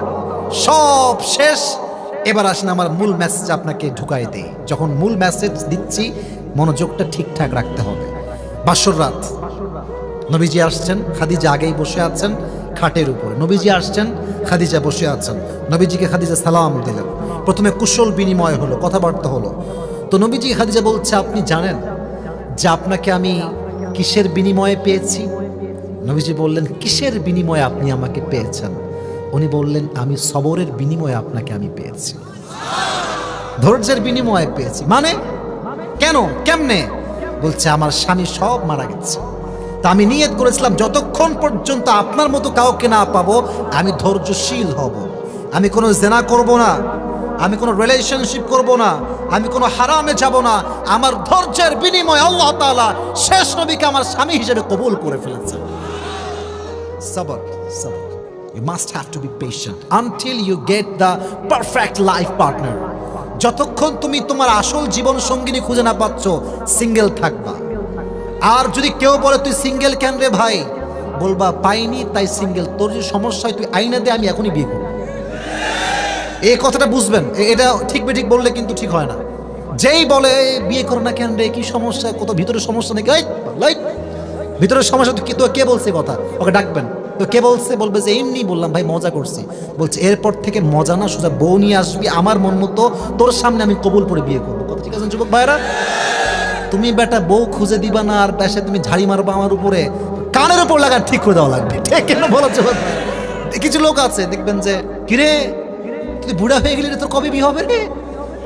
সব শেষ। এবার আসেন আমার মূল মেসেজ আপনাকে ঢুকাই দেই। যখন মূল মেসেজ দিচ্ছি মনোযোগটা ঠিকঠাক রাখতে হবে। বাসর রাত, নবীজি আসছেন, খাদিজা আগেই বসে আছেন খাটের উপরে। নবীজি আসছেন, খাদিজা বসে আছেন। নবীজিকে খাদিজা সালাম দিলেন। প্রথমে কুশল বিনিময় হলো, কথাবার্তা হলো। তো নবীজি খাদিজা বলছে আপনি জানেন যে আপনাকে আমি কিসের বিনিময়ে পেয়েছি? নবীজি বললেন কিসের বিনিময়ে আপনি আমাকে পেয়েছেন? উনি বললেন আমি সবরের বিনিময়ে আপনাকে আমি পেয়েছি, ধৈর্যের বিনিময়ে পেয়েছি। মানে কেন, কেমনে? বলছে আমার স্বামী সব মারা গেছে, তা আমি নিয়ত করেছিলাম যতক্ষণ পর্যন্ত আপনার মতো কাউকে না পাবো আমি ধৈর্যশীল হব, আমি কোনো জেনা করব না, আমি কোনো রিলেশনশিপ করব না, আমি কোনো হারামে যাব না। আমার ধৈর্যের বিনিময়ে আল্লাহ তাআলা শেষ নবীকে আমার স্বামী হিসেবে কবুল করে ফেলেছেন। sabr, sabr. You must have to be patient until you get the perfect life partner. যতক্ষণ তুমি তোমার আসল জীবন সঙ্গিনী খুঁজে না পাচ্ছ, সিঙ্গেল থাকবা। আর যদি কেউ বলে তুই সিঙ্গেল কেন রে ভাই, বলবা পাইনি তাই সিঙ্গেল। তোর যে সমস্যা হয় তুই আইনা দে, আমি এখনই বিয়ে করব। এই কথাটা বুঝবেন, এটা ঠিক বেঠিক বললে কিন্তু ঠিক হয় না। যেই বলে বিয়ে করো না কেন রে, কি সমস্যা, কত ভিতরে সমস্যা নাকি, ভিতরের সমস্যা তো কে বলছে কথা, ওকে ডাকবেন। তো কে বলছে, বলবে যে এমনি বললাম ভাই, মজা করছি। বলছে এরপর থেকে মজা না, সোজা বউ নিয়ে আসবি, আমার মন মতো তোর সামনে আমি কবুল করে বিয়ে করবো। কথা ঠিক আছে যুবক ভাইরা? তুমি বেটা বউ খুঁজে দিবা না আর বেশে তুমি ঝাড়ি মারবা আমার উপরে, কানের উপর লাগা ঠিক করে দেওয়া লাগবে। ঠিক কেন বলো যুবক ভাই? কিছু লোক আছে দেখবেন যে, কিরে তুই বুড়া হয়ে গেলি রে, তোর কবে বিয়ে হবে রে?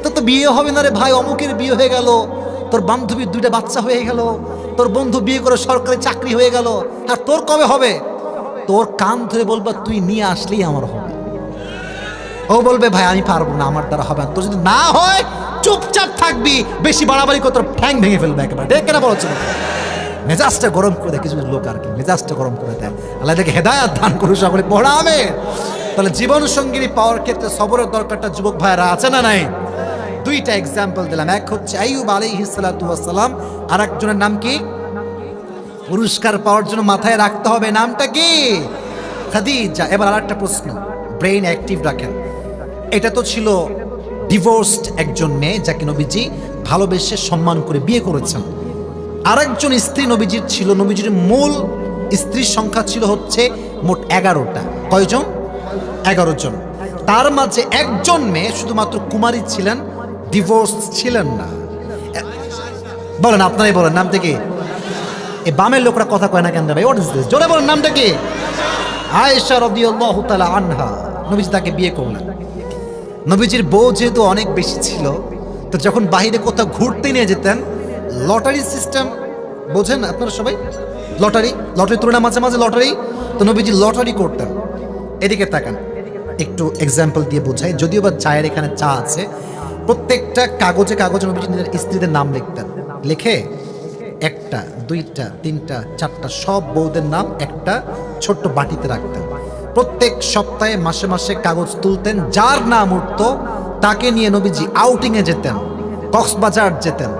তোর তো বিয়ে হবে না রে ভাই, অমুকের বিয়ে হয়ে গেল, তোর বান্ধবীর 2টা বাচ্চা হয়ে গেল, তোর বন্ধু বিয়ে করে সরকারি চাকরি হয়ে গেল, আর তোর কবে হবে? তোর কান ধরে বলবা তুই নিয়ে আসলেই আমার হবে। ও বলবে ভাই আমি পারবো না, আমার দ্বারা হবে না। তোর যদি না হয় চুপচাপ থাকবি, বেশি বাড়াবাড়ি করে তোর ঠ্যাং ভেঙে ফেলবে একেবারে। ঠিক কেনা বলছো? মেজাজটা গরম করে দেয় কিছু লোক, আর কি মেজাজটা গরম করে দেয়। আল্লাহ দেখে হেদায়াত দান করুন সকলে, পড়া আমেন। তাহলে জীবন সঙ্গিনী পাওয়ার ক্ষেত্রে সবরের দরকারটা যুবক ভাইরা আছে না নাই? 2টা এক্সাম্পল দিলাম। এক হচ্ছে আইয়ুব আলাইহিস সালাতু ওয়াস সালাম, আর একজনের নাম কি? পুরস্কার পাওয়ার জন্য মাথায় রাখতে হবে, নামটা কি? খাদিজা। এবার আরেকটা প্রশ্ন, ব্রেইন অ্যাক্টিভ রাখেন। এটা তো ছিল ডিভোর্সড একজন মেয়ে যাকে নবীজি ভালোবেসে সম্মান করে বিয়ে করেছেন। আরেকজন স্ত্রী নবীজির ছিল, নবীজির মূল স্ত্রীর সংখ্যা ছিল হচ্ছে মোট 11টা। কয়জন? 11 জন। তার মাঝে একজন মেয়ে শুধুমাত্র কুমারী ছিলেন, ডিভোর্স ছিলেন না। বলেন, আপনারাই বলেন নামটা কি? এই বামের লোকরা কথা কয় না কেন ভাই? What is this? জোরে বলেন নামটা কি? আয়েশা রাদিয়াল্লাহু তাআলা আনহা। নবীজি তাকে বিয়ে করলেন। নবীজির বউ যেহেতু অনেক বেশি ছিল, তো যখন বাইরে কোথাও ঘুরতে নিয়ে যেতেন, লটারি সিস্টেম বোঝেন আপনারা সবাই? লটারি তুলনা মাঝে মাঝে লটারি, তো নবীজি লটারি করতেন। এদিকে তাকান, একটু এক্সাম্পল দিয়ে বোঝাই। যদিও বা চায়ের এখানে চা আছে, প্রত্যেকটা কাগজে কাগজে নবীজি নিজের স্ত্রীদের নাম লিখতেন। লিখে 1টা 2টা 3টা 4টা সব বউদের নাম একটা ছোট্ট বাটিতে রাখতেন। প্রত্যেক সপ্তাহে মাসে মাসে কাগজ তুলতেন, যার নাম উঠতো তাকে নিয়ে নবীজি আউটিংয়ে যেতেন, কক্সবাজার যেতেন,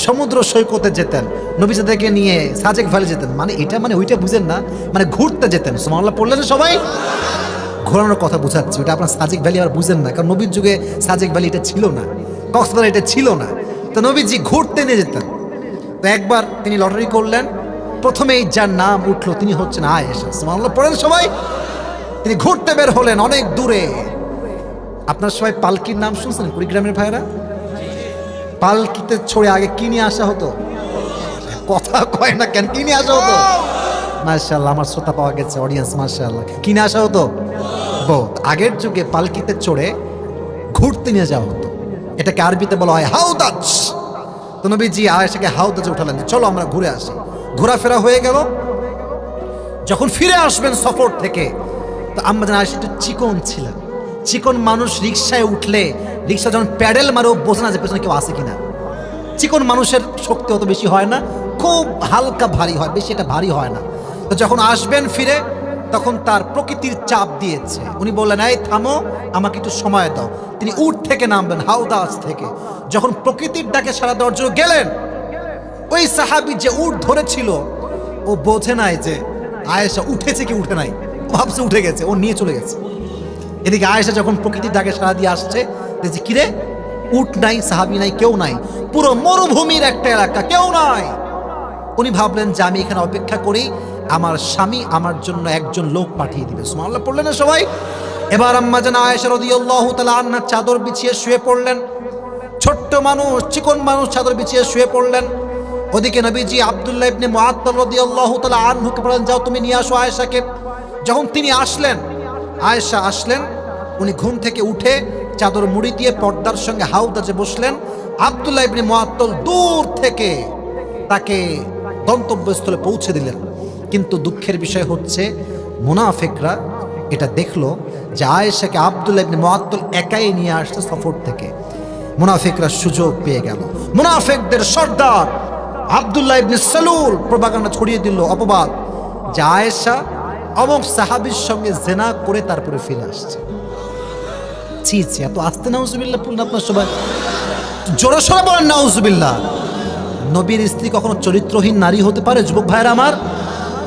সমুদ্র সৈকতে যেতেন, নবীজি তাদেরকে নিয়ে সাজেক ভ্যালি যেতেন। মানে এটা মানে ওইটা বুঝেন না, মানে ঘুরতে যেতেন। সুবহানাল্লাহ পড়লেন সবাই? ঘোরানোর কথা বুঝাচ্ছি, ওটা আপনার সাজেক ভ্যালি আর বুঝেন না, কারণ নবীর যুগে সাজেক ভ্যালি এটা ছিল না, কক্সবাজার এটা ছিল না। তো নবীজি ঘুরতে নিয়ে যেতেন। তো একবার তিনি লটারি করলেন, প্রথমেই যার নাম উঠলো তিনি হচ্ছেন আয়েশা। সুবহানাল্লাহ পড়েন সবাই? তিনি ঘুরতে বের হলেন অনেক দূরে। আপনার সবাই পালকির নাম শুনছেন কুড়িগ্রামের ভাইরা? পালকিতে ছড়ে আগে কি নিয়ে আসা হতো? কথা কয় না কেন? কি নিয়ে আসা হতো? মাশাআল্লাহ, আমার শ্রোতা পাওয়া গেছে, অডিয়েন্স মাশাআল্লাহ। কি নিয়ে আসা হতো? বহুত। আগের যুগে পালকিতে চড়ে ঘুরতে নিয়ে যাওয়া হতো, এটাকে আরবিতে বলা হয় হাউদাজ। তো নবীজি আয়েশাকে হাউদাজে উঠালেন, চলো আমরা ঘুরে আসি। ঘোরাফেরা হয়ে গেল। যখন ফিরে আসবেন সফর থেকে, তো আম্মা জান আয়েশা একটু চিকন ছিলেন। চিকন মানুষ রিক্সায় উঠলে, রিক্সা যখন প্যাডেল মারেও বোঝে না যে পেছনে কেউ আছে কিনা। চিকন মানুষের শক্তি অত বেশি হয় না, খুব হালকা ভারী হয়, বেশি এটা ভারী হয় না। তো যখন আসবেন ফিরে, তখন তার প্রকৃতির চাপ দিয়েছে। উনি বললেন, এই থামো, আমাকে একটু সময় দাও। তিনি উট থেকে নামবেন, হাউদাজ থেকে। যখন প্রকৃতির ডাকে সাড়া দেওয়ার জন্য গেলেন, ওই সাহাবী যে উট ধরেছিল, ও বোঝে নাই যে আয়েশা উঠেছে কি উঠে নাই, ভাবছে উঠে গেছে, ও নিয়ে চলে গেছে। এদিকে আয়েশা যখন প্রকৃতির ডাকে সাড়া দিয়ে আসছে, দেখছি কিরে উট নাই, সাহাবী নাই, কেউ নাই, পুরো মরুভূমির একটা এলাকা, কেউ নাই। উনি ভাবলেন যে আমি এখানে অপেক্ষা করি, আমার স্বামী আমার জন্য একজন লোক পাঠিয়ে দিবে। সুবহানাল্লাহ পড়লেন না সবাই? এবার আম্মা জান আয়েশা রাদিয়াল্লাহু তাআলা আনহা চাদর বিছিয়ে শুয়ে পড়লেন। ছোট্ট মানুষ, চিকন মানুষ চাদর বিছিয়ে শুয়ে পড়লেন। ওদিকে নবীজি আব্দুল্লাহ ইবনে মুআত্তাল রাদিয়াল্লাহু তাআলা আনহুকে বললেন, যাও তুমি নিয়ে আসো আয়েশাকে। যখন তিনি আসলেন, আয়েশা আসলেন, উনি ঘুম থেকে উঠে চাদর মুড়ি দিয়ে পর্দার সঙ্গে হাউদাজে বসলেন। আব্দুল্লাহ ইবনে মুআত্তাল দূর থেকে তাকে গন্তব্যস্থলে পৌঁছে দিলেন। কিন্তু দুঃখের বিষয় হচ্ছে, মুনাফিকরা এটা দেখলো যে আয়েশাকে আব্দুল্লাহ ইবনে মুআত্তাল একাই নিয়ে আসছে সফর থেকে। মুনাফিকরা সুযোগ পেয়ে গেল। মুনাফিকদের সর্দার আব্দুল্লাহ ইবনে সালুল প্রপাগান্ডা ছড়িয়ে দিল, অপবাদ, যে আয়েশা অমুক সাহাবীর সঙ্গে জেনা করে তারপরে ফিরে আসছে। ছি ছি, এত আস্তে নাউজুবিল্লাহ পূর্ণ আপনার সবাই জোরে সোরে বলেন নাউজুবিল্লাহ। নবীর স্ত্রী কখনো চরিত্রহীন নারী হতে পারে? যুবক ভাইরা আমার,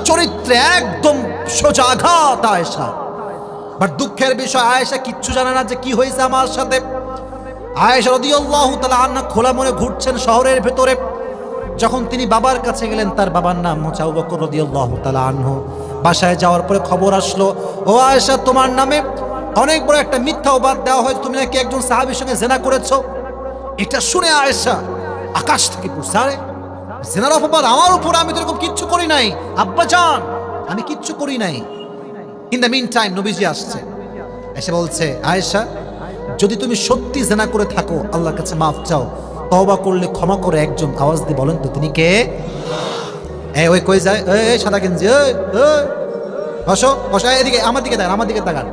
চরিত্রে একদম সোজা আঘাত আয়েশা। বাট দুঃখের বিষয়, আয়েশা কিচ্ছু জানে না যে কি হয়েছে আমার সাথে। আয়েশা রাদিয়াল্লাহু তাআলা আনহা খোলা মনে ঘুরছেন শহরের ভেতরে। যখন তিনি বাবার কাছে গেলেন, তার বাবার নাম হচ্ছে আবু বকর রাদিয়াল্লাহু তাআলা আনহু। বাসায় যাওয়ার পরে খবর আসলো, ও আয়েশা, তোমার নামে অনেক বড় একটা মিথ্যা অপবাদ দেওয়া হয়েছে, তুমি নাকি একজন সাহাবীর সঙ্গে জেনা করেছো। এটা শুনে আয়েশা আকাশ থেকে পড়ছে, আরে জেনার অপবাদ আমার উপর, আমি তো এরকম কিচ্ছু করি নাই আব্বাজান, আমি কিচ্ছু করি নাই। ইন দ্য মিন টাইম নবীজি আসছে, এসে বলছে, আয়েশা, যদি তুমি সত্যি জেনা করে থাকো আল্লাহর কাছে মাফ চাও, তওবা করলে ক্ষমা করে একজন। আওয়াজ দিয়ে বলেন তো তিনি কে? ওই কই যায়, এই সাদা গেঞ্জি, বসো বসো, এদিকে আমার দিকে তাকান, আমার দিকে তাকান।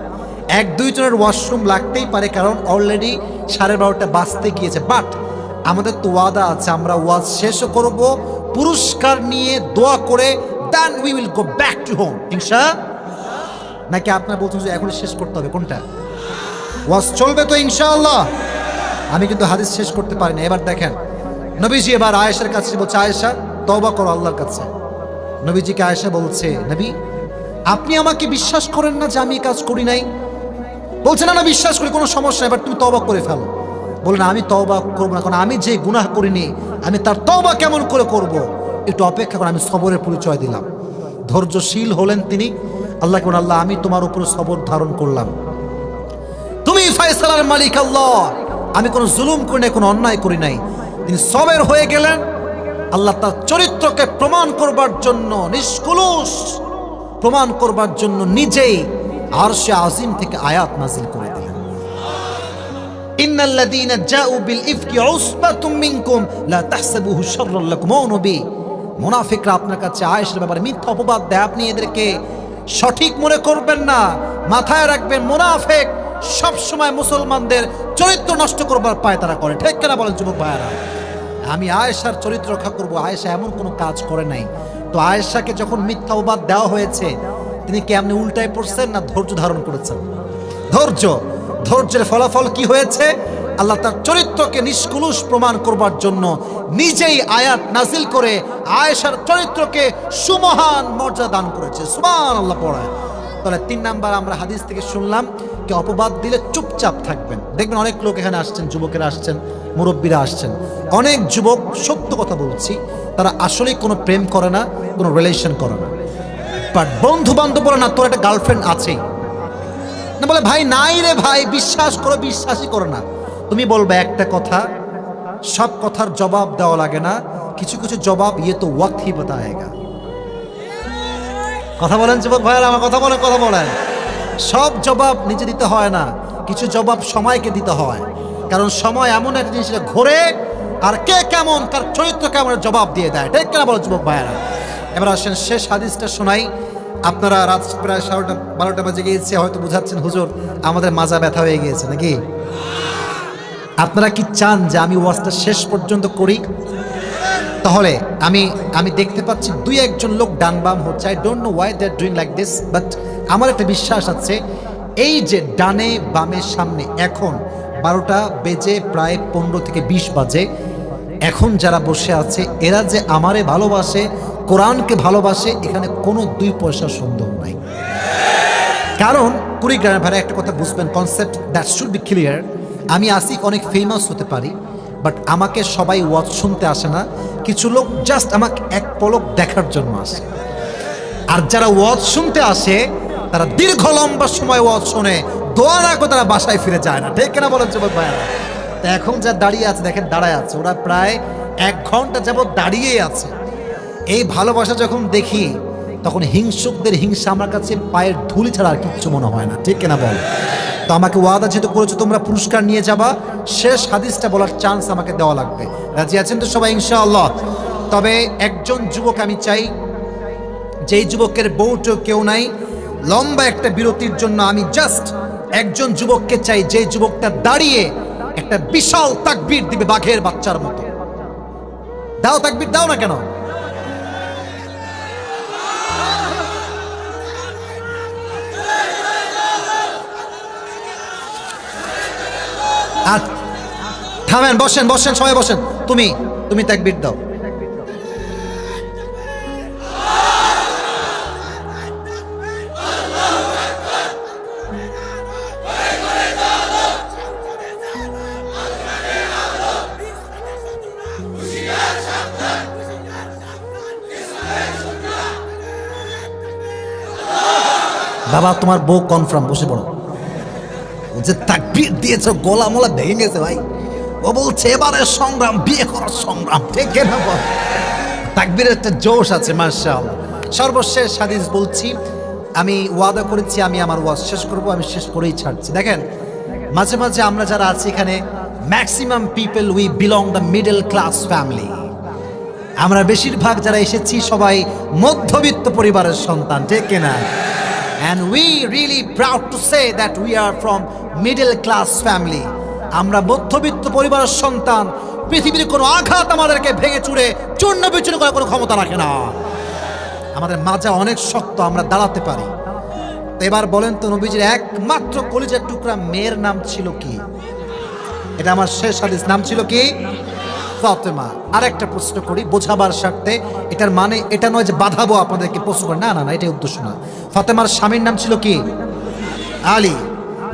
এক দুইজনের ওয়াশরুম লাগতেই পারে, কারণ অলরেডি 12:30 বাজতে গিয়েছে। বাট আমাদের তো ওয়াদা আছে, আমরা ওয়াজ শেষও করব পুরস্কার নিয়ে, দোয়া করে, then we will go back to home ইনশাআল্লাহ। নাকি আপনার বলছেন যে এখন শেষ করতে হবে? কোনটা? ওয়াজ চলবে তো ইনশাআল্লাহ। আমি কিন্তু হাদিস শেষ করতে পারি না। এবার দেখেন, নবীজি এবার আয়েশার কাছে বলছে, আয়েশা তওবা করো আল্লাহর কাছে। নবীজিকে আয়েশা বলছে, নবী আপনি আমাকে বিশ্বাস করেন না যে আমি এই কাজ করি নাই? বলছে, না না বিশ্বাস করি, কোনো সমস্যা নাই, এবার তুমি তওবা করে ফেলো। বলে, না আমি তওবা করবো না, কারণ আমি যে গুনাহ করিনি আমি তার তওবা কেমন করে করব? একটু অপেক্ষা করে। আমি সবরের পরিচয় দিলাম। ধৈর্যশীল হলেন তিনি। আল্লাহ কেমন, আল্লাহ আমি তোমার উপরে সবর ধারণ করলাম, তুমি ফয়সালার মালিক আল্লাহ, আমি কোনো জুলুম করি নাই, কোনো অন্যায় করি নাই। তিনি সবের হয়ে গেলেন। আল্লাহ তার চরিত্রকে প্রমাণ করবার জন্য, নিষ্কলুষ প্রমাণ করবার জন্য নিজেই আরশে আজিম থেকে আয়াত নাজিল করে দিলেন। ইন্নাল্লাযীনা জাউ বিল ইফকি উসবাতুম মিনকুম লা তাহসাবুহু শাররান লাকুম। ও নবী, মুনাফিকরা আপনার কাছে আয়েশার ব্যাপারে মিথ্যা অপবাদ দেয়, আপনি এদেরকে সঠিক মনে করবেন না। মাথায় রাখবেন, মুনাফিক সব সময় মুসলমানদের চরিত্র নষ্ট করবার পায় তারা করে। ঠিক কিনা বলেন যুবক ভাইয়েরা? আমি আয়েশার চরিত্র রক্ষা করব, আয়েশা এমন কোনো কাজ করে নাই। তো আয়েশাকে যখন মিথ্যা অপবাদ দেওয়া হয়েছে, তিনি কেমনে উল্টায় পড়ছেন না ধৈর্য ধারণ করেছেন? ধৈর্যের ফলাফল কি হয়েছে? আল্লাহ তার চরিত্রকে নিষ্কলুষ প্রমাণ করবার জন্য নিজেই আয়াত নাজিল করে আয়েশার চরিত্রকে সুমহান মর্যাদা দান করেছে। সুবহানাল্লাহ পড়ায়। তাহলে 3 নাম্বার আমরা হাদিস থেকে শুনলাম কি অপবাদ দিলে চুপচাপ থাকবেন। দেখবেন অনেক লোক এখানে আসছেন, যুবকেরা আসছেন, মুরব্বীরা আসছেন। অনেক যুবক, সত্য কথা বলছি, তারা আসলেই কোনো প্রেম করে না, কোনো রিলেশন করে না। বাট বন্ধু বান্ধব বলে, না তোর একটা গার্লফ্রেন্ড আছেই না, বলে ভাই নাই রে ভাই, বিশ্বাস করো, বিশ্বাসই করো না। তুমি বলবে একটা কথা, সব কথার জবাব দেওয়া লাগে না, কিছু কিছু জবাব ইয়ে তো ওয়াক্ত হি বাতায়েগা। কথা বলেন যুবক ভাইয়েরা, আমার কথা বলেন। সব জবাব নিজে দিতে হয় না, কিছু জবাব সময়কে দিতে হয়। কারণ সময় এমন একটা জিনিস, ঘোরে আর কে কেমন, কার চরিত্র কেমন জবাব দিয়ে দেয়। ঠিক কেনা বলো যুবক ভাইয়েরা? এবার আসেন শেষ হাদিসটা শোনাই। আপনারা রাত প্রায় 12টা বাজে গিয়েছে, হয়তো বুঝাচ্ছেন হুজুর আমাদের মাজা ব্যথা হয়ে গিয়েছে নাকি? আপনারা কি চান যে আমি ওয়াজটা শেষ পর্যন্ত করি? তাহলে আমি দেখতে পাচ্ছি 2-1 লোক ডান বাম হচ্ছে। I don't know why they are doing like this, but আমার একটা বিশ্বাস আছে, এই যে ডানে বামের সামনে এখন 12টা বেজে প্রায় 15 থেকে 20 বাজে, এখন যারা বসে আছে এরা যে আমারে ভালোবাসে, কোরআনকে ভালোবাসে, এখানে কোনো 2 পয়সার সন্দেহ নাই। কারণ কুড়িগ্রামের ভাইরা একটা কথা বুঝবেন, concept that should be clear. আমি আসিফ অনেক ফেমাস হতে পারি, বাট আমাকে সবাই ওয়াজ শুনতে আসে না। কিছু লোক জাস্ট আমাকে এক পলক দেখার জন্য আসে। আর যারা ওয়াজ শুনতে আসে তারা দীর্ঘ লম্বা সময় ওয়াজ শুনে, দোয়া না করে তারা বাসায় ফিরে যায় না। ঠিক কিনা বলেন যুবক ভাইরা? তা এখন যা দাঁড়িয়ে আছে, দেখেন দাঁড়ায় আছে, ওরা প্রায় 1 ঘন্টা যাবত দাঁড়িয়েই আছে। এই ভালোবাসা যখন দেখি তখন হিংসুকদের হিংসা আমার কাছে পায়ের ধুলি ছাড়া আর কিচ্ছু মনে হয় না। ঠিক কিনা বল? তো আমাকে ওয়াদা যেহেতু করেছো তোমরা পুরস্কার নিয়ে যাবা, শেষ হাদিসটা বলার চান্স আমাকে দেওয়া লাগবে। রাজি আছেন তো সবাই ইনশাআল্লাহ? তবে একজন যুবক আমি চাই, যেই যুবকের বউটো কেউ নাই, লম্বা একটা বিরতির জন্য আমি জাস্ট একজন যুবককে চাই, যে যুবকটা দাঁড়িয়ে একটা বিশাল তাকবীর দিবে বাঘের বাচ্চার মতো। দাও তাকবীর, দাও না কেন? আর থামেন, বসেন বসেন, সবাই বসেন। তুমি তুমি তাকবীর দাও। বাবা তোমার বউ কনফার্ম, বসে পড়ো। ও যে তাকবীর দিয়েছে গলা মোলা ভেঙে গেছে ভাই। ও বলছে এবারে সংগ্রাম, বিয়ে করার সংগ্রাম, ঠিক না? তাকবীরের একটা জোশ আছে মাশাআল্লাহ। সর্বশেষ হাদিস বলছি, আমি ওয়াদা করেছি আমি আমার ওয়াজ শেষ করব, আমি শেষ করেই ছাড়ছি। দেখেন মাঝে মাঝে আমরা যারা আছি এখানে, maximum people we belong the middle class family. আমরা বেশিরভাগ যারা এসেছি সবাই মধ্যবিত্ত পরিবারের সন্তান, ঠিক না? And we really proud to say that we are from middle class family. আমরা মধ্যবিত্ত পরিবারের সন্তান। পৃথিবীর কোনো আঘাত আমাদেরকে ভেঙে চুরে চূর্ণ বিচূর্ণ করার কোনো ক্ষমতা রাখে না। আমাদের মাজা অনেক শক্ত, আমরা দাঁড়াতে পারি। তো এবার বলেন তো, নবীজির একমাত্র কলিজার টুকরা মেয়ের নাম ছিল কি? এটা আমার শেষ হাদিস, নাম ছিল কি? ফাতেমা। আরেকটা প্রশ্ন করি বোঝাবার স্বার্থে, এটার মানে এটা নয় যে বাধাবো আপনাদেরকে প্রশ্ন করে, না না না, এটাই উদ্দেশ্য না। ফাতেমার স্বামীর নাম ছিল কি? আলী।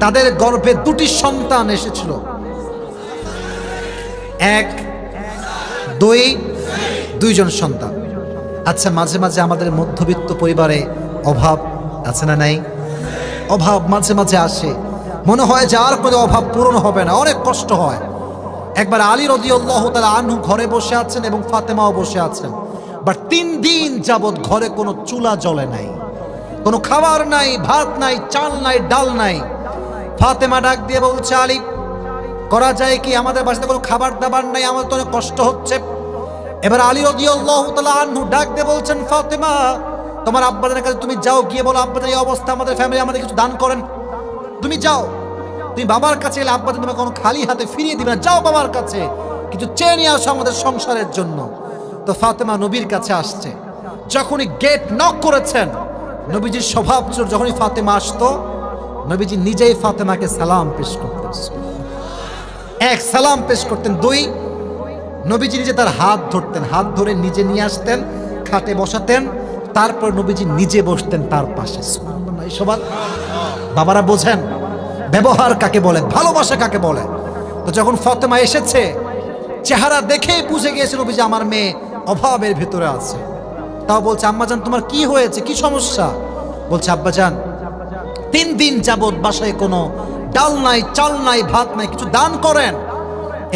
তাদের গর্ভে দুটি সন্তান এসেছিল, এক দুইজন সন্তান। আচ্ছা, মাঝে মাঝে আমাদের মধ্যবিত্ত পরিবারে অভাব আছে না নাই? অভাব মাঝে মাঝে আসে, মনে হয় যে আর কোনো অভাব পূরণ হবে না, অনেক কষ্ট হয়। একবার আলী রাদিয়াল্লাহু তাআলা আনহু ঘরে বসে আছেন এবং ফাতেমাও বসে আছেন, বাট 3 দিন যাবৎ ঘরে কোনো চুলা জ্বলে নাই, কোনো খাবার নাই, ভাত নাই, চাল নাই, ডাল নাই। ফাতেমা ডাক দিয়ে বলছে, আলী করা যায় কি? আমাদের বাসাতে কোনো খাবার দাবার নাই, আমাদের তো অনেক কষ্ট হচ্ছে। এবার আলী রাদিয়াল্লাহু তাআলা আনহু ডাক দিয়ে বলছেন, ফাতেমা তোমার আব্বাজানের কাছে তুমি যাও, গিয়ে বলো আব্বাজান এই অবস্থা, আমাদের ফ্যামিলি, আমাদের কিছু দান করেন। তুমি যাও, তুমি বাবার কাছে এলে আব্বাজান তোমাকে কোনো খালি হাতে ফিরিয়ে দিবে না, যাও বাবার কাছে কিছু চেয়ে নিয়ে আসো আমাদের সংসারের জন্য। তো ফাতেমা নবীর কাছে আসছে, যখনই গেট নক করেছেন, নবীজির স্বভাব ছিল যখনই ফাতেমা আসতো নবীজি নিজেই ফাতেমাকে সালাম পেশ করতেন। এক, সালাম পেশ করতেন। 2, নবীজি নিজে তার হাত ধরতেন, হাত ধরে নিজে নিয়ে আসতেন, খাটে বসাতেন, তারপর নবীজি নিজে বসতেন তার পাশে। সুবহানাল্লাহ। এই সবার বাবারা বোঝেন ব্যবহার কাকে বলে, ভালোবাসা কাকে বলে। তো যখন ফাতেমা এসেছে, চেহারা দেখেই বুঝে গিয়েছিল নবীজি আমার মেয়ে অভাবের ভিতরে আছে। তাও বলছে, আম্মাজান তোমার কি হয়েছে, কি সমস্যা? বলছে, আব্বাজান 3 দিন যাবৎ বাসায় কোনো ডাল নাই, চাল নাই, ভাত নাই, কিছু দান করেন।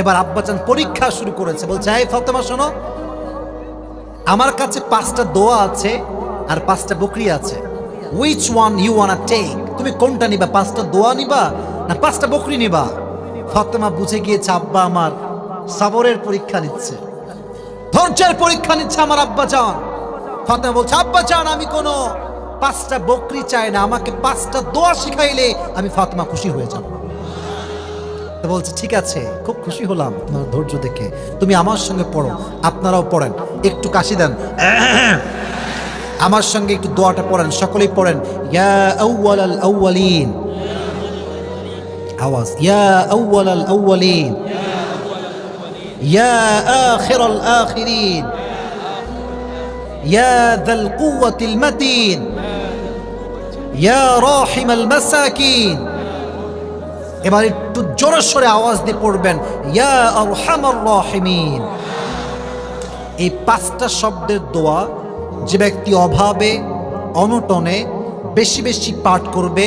এবার আব্বাজান পরীক্ষা শুরু করেছে, বলছে, এই ফাতেমা শোনো, আমার কাছে 5টা দোয়া আছে আর 5টা বকরি আছে, which one you wanna take? তুমি কোনটা নিবা, 5টা দোয়া নিবা না 5টা বকরি নিবা? ফাতেমা বুঝে গিয়েছে আব্বা আমার সবরের পরীক্ষা নিচ্ছে, ধৈর্যের পরীক্ষা নিচ্ছে আমার আব্বাজান। ফাতেমা বলছে, আব্বাজান আমি কোনো 5টা বকরি চাই না, আমাকে 5টা দোয়া শিখাইলে আমি ফাতেমা খুশি হয়ে যাব। তো বলছে, ঠিক আছে, খুব খুশি হলাম তোমার ধৈর্য দেখে, তুমি আমার সঙ্গে পড়ো। আপনারাও পড়েন, একটু কাশি দেন, আমার সঙ্গে একটু দোয়াটা পড়েন, সকলেই পড়েন। ইয়া আউয়ালাল আউয়ালিন, আওয়াজ, ইয়া আউয়ালাল আউয়ালিন, ইয়া আখিরাল আখিরিন, ইয়া যাল কুওয়াতিল মাতিন, ইয়া রাহিমাল মাসাকিন। এবার একটু জোরে সোরে আওয়াজ দিয়ে পড়বেন, ইয়া আরহামার রাহিমিন। এই 5টা শব্দের দোয়া যে ব্যক্তি অভাবে অনটনে বেশি বেশি পাঠ করবে,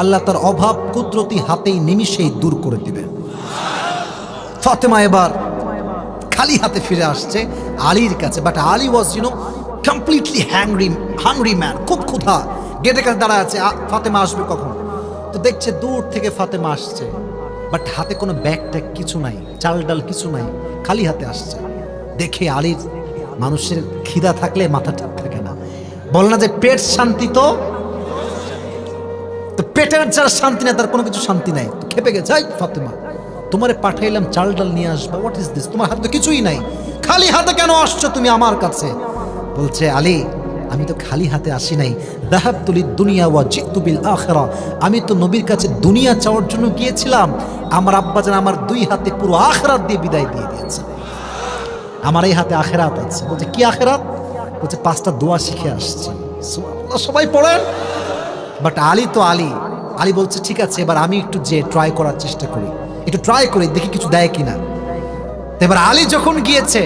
আল্লাহ তার অভাব কুদরতি হাতেই নিমিষেই দূর করে দিবেন। ফাতেমা এবার খালি হাতে ফিরে আসছে আলীর কাছে, but Ali was completely hungry man, খুব ক্ষুধা, গেটের কাছে দাঁড়ায় আছে, ফাতেমা আসবে কখন। তো দেখছে দূর থেকে ফাতেমা আসছে, বাট হাতে কোনো ব্যাগ ট্যাগ কিছু নাই, চাল ডাল কিছু নাই, খালি হাতে আসছে। দেখে আলীর, মানুষের খিদা থাকলে মাথা ঠিক থাকে না, বল না যে পেট শান্তি, তো পেটের যার শান্তি নেই তার কোনো কিছু শান্তি নাই। তো খেপে গেছে, ফাতেমা তোমারে পাঠাইলাম চাল ডাল নিয়ে আসবা, হোয়াট ইজ দিস? তোমার হাতে তো কিছুই নাই, খালি হাতে কেন আসছো তুমি আমার কাছে? বলছে, আলী আমি তো খালি হাতে আসি নাই, যাহাবতু লিদ-দুনিয়া ওয়া জিতু বিল আখিরা, আমি তো নবীর কাছে দুনিয়া চাওয়ার জন্য গিয়েছিলাম। আমার আব্বাজান আমার দুই হাতে পুরো আখিরাত দিয়ে বিদায় দিয়ে দিয়েছে। আমার এই হাতে আখিরাত আছে। বলছে কি আখিরাত? বলছে 5টা দোয়া শিখে আসছি। সুবহানাল্লাহ, সবাই পড়েন। বাট আলী তো আলী, আলী বলছে ঠিক আছে এবার আমি একটু যে ট্রাই করার চেষ্টা করি, একটু ট্রাই করি দেখি কিছু দেয় কিনা। তো এবার আলী যখন গিয়েছে,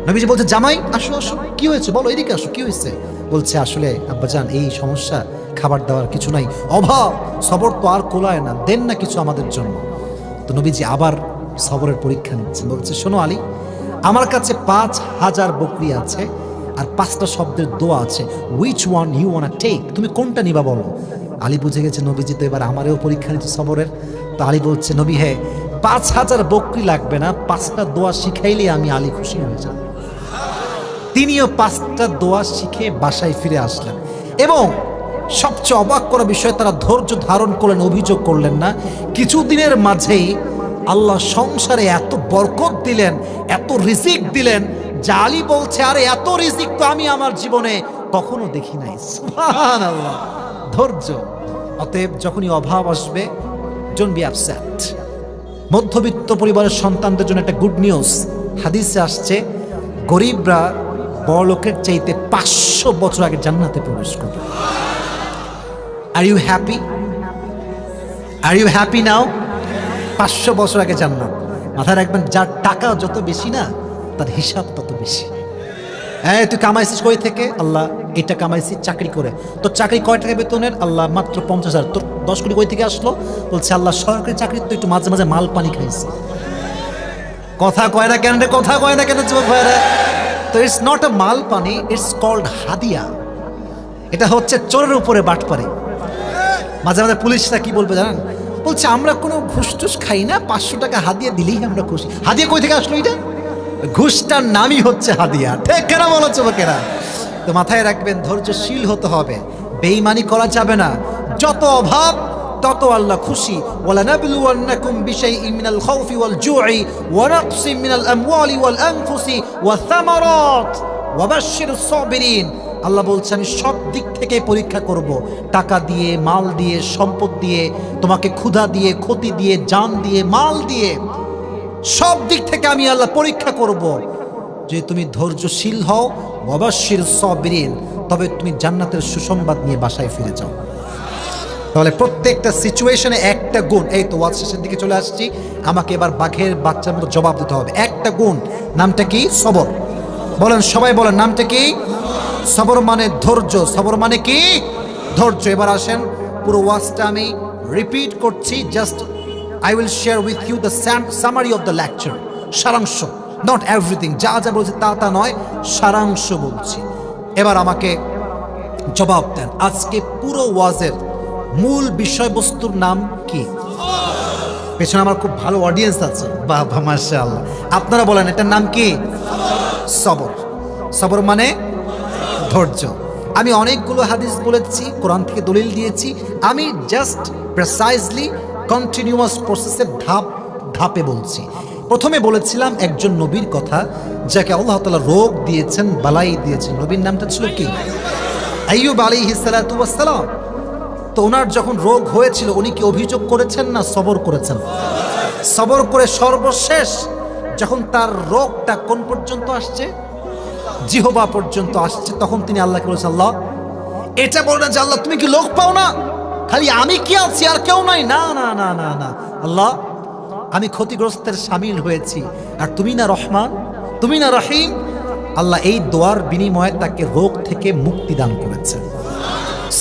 নবীজি বলছে জামাই আসো আসো, কি হয়েছে বলো, এদিকে আসো, কি হয়েছে? বলছে আসলে আব্বাজান এই সমস্যা, খাবার দাবার কিছু নাই, অভাব, সবর তো আর কোলায় না, দেন না কিছু আমাদের জন্য। তো নবীজি আবার সবরের পরীক্ষা নিচ্ছে। বলছে শোনো আলী, আমার কাছে 5000 বকরি আছে আর 5টা শব্দের দোয়া আছে, which one you want take, তুমি কোনটা নিবা বলো। আলী বুঝে গেছে নবীজি তো এবার আমারও পরীক্ষা নিচ্ছে সবরের। তো আলী বলছে নবী হ্যাঁ 5000 বকরি লাগবে না, 5টা দোয়া শিখাইলে আমি আলী খুশি হয়ে যাব। তিনিও 5টা দোয়া শিখে বাসায় ফিরে আসলেন এবং সবচেয়ে অবাক করা বিষয় তারা ধৈর্য ধারণ করলেন, অভিযোগ করলেন না। কিছুদিনের মাঝেই আল্লাহ সংসারে এত বরকত দিলেন, এত রিজিক দিলেন যে আলী বলছে আরে এত রিজিক তো আমি আমার জীবনে কখনো দেখি নাই। সুবহানাল্লাহ, ধৈর্য। অতএব যখনই অভাব আসবে, ডোন্ট বি আপসেট। মধ্যবিত্ত পরিবারের সন্তানদের জন্য একটা গুড নিউজ, হাদিসে আসছে গরিবরা বড়লোকের চাইতে 500 বছর আগে জান্নাতে প্রবেশ করবে। Are you happy? Are you happy now? 500 বছর আগে জান্নাত। মাথায় রাখবেন, যার টাকা যত বেশি না তার হিসাব তত বেশি। হ্যাঁ তুই কামাইছিস কই থেকে? আল্লাহ এটা কামাইছি চাকরি করে। তোর চাকরি কয় টাকা বেতনের? আল্লাহ মাত্র 50,000। তোর 10 কোটি কই থেকে আসলো? বলছে আল্লাহ সরকারি চাকরি তো একটু মাঝে মাঝে মাল পানি খাইছি। কথা কয় না কেন রে, কথা কয় না কেন যুবক ভাইরা? তো ইটস নট আ মাল পানি, ইটস কল্ড হাদিয়া। এটা হচ্ছে চোরের উপরে বাটপারি। মাঝে মাঝে পুলিশরা কি বলবে জানেন? বলছে আমরা কোনো ঘুষ টুস খাই না, 500 টাকা হাদিয়া দিলেই আমরা খুশি। হাদিয়া কই থেকে আসলো এটা? ঘুষটার নামই হচ্ছে হাদিয়া। ঠিক কেন বলো যুবকেরা? তো মাথায় রাখবেন, ধৈর্যশীল হতে হবে, বেঈমানি করা যাবে না। যত অভাব তত আল্লাহ খুশি। ওয়ালানাবলুওয়ান্নাকুম বিশাইইন মিনাল খাউফি ওয়াল জুই ওয়া নাকসিম মিনাল আমওয়ালি ওয়াল আনফুসি ওয়াস সামারাত ওয়া বাশশিরিস সাবিরিন। আল্লাহ বলছে আমি সব দিক থেকে পরীক্ষা করব, টাকা দিয়ে, মাল দিয়ে, সম্পদ দিয়ে, তোমাকে ক্ষুধা দিয়ে, ক্ষতি দিয়ে, জান দিয়ে, মাল দিয়ে, সব দিক থেকে আমি আল্লাহ পরীক্ষা করব। যে তুমি ধৈর্যশীল হও, ওয়া বাশশিরিস সাবিরিন, তবে তুমি জান্নাতের সুসংবাদ নিয়ে বাসায় ফিরে যাও। তাহলে প্রত্যেকটা সিচুয়েশনে একটা গুণ। এই তো ওয়াজ শেষের দিকে চলে আসছি, আমাকে এবার বাঘের বাচ্চার মতো জবাব দিতে হবে। একটা গুণ, নামটা কি? সবর। বলেন সবাই বলেন, নামটা কি? সবর মানে ধৈর্য। সবর মানে কি? ধৈর্য। এবার আসেন, পুরো ওয়াজটা আমি রিপিট করছি, just I will share with you the summary of the lecture, সারাংশ, not everything, যা যা বলছি তা নয়, সারাংশ বলছি। এবার আমাকে জবাব দেন, আজকে পুরো ওয়াজের মূল বিষয়বস্তুর নাম কি? পেছনে আমার খুব ভালো অডিয়েন্স আছে, বাবা মাশাআল্লাহ। আপনারা বলেন এটার নাম কি? সবর। সবর মানে ধৈর্য। আমি অনেকগুলো হাদিস বলেছি, কোরআন থেকে দলিল দিয়েছি, আমি জাস্ট প্রিসাইজলি কন্টিনিউয়াস প্রসেসের ধাপ ধাপে বলছি। প্রথমে বলেছিলাম একজন নবীর কথা, যাকে আল্লাহ তাআলা রোগ দিয়েছেন, বালাই দিয়েছেন। নবীর নামটা ছিল কি? আইয়ুব আলাইহিস সালাতু ওয়াস সালাম। তো ওনার যখন রোগ হয়েছিল, উনি কি অভিযোগ করেছেন না সবর করেছেন? সবর করে সর্বশেষ যখন তার রোগটা কোন পর্যন্ত আসছে, জিহবা পর্যন্ত আসছে, তখন তিনি আল্লাহকে বলেছেন আল্লাহ এটা বল না যে আল্লাহ তুমি কি লোক পাও না, খালি আমি কি আছি আর কেউ নাই? না না না না না আল্লাহ, আমি ক্ষতিগ্রস্তের সামিল হয়েছি, আর তুমি না রহমান, তুমি না রহিম। আল্লাহ এই দোয়ার বিনিময়ে তাকে রোগ থেকে মুক্তি দান করেছেন।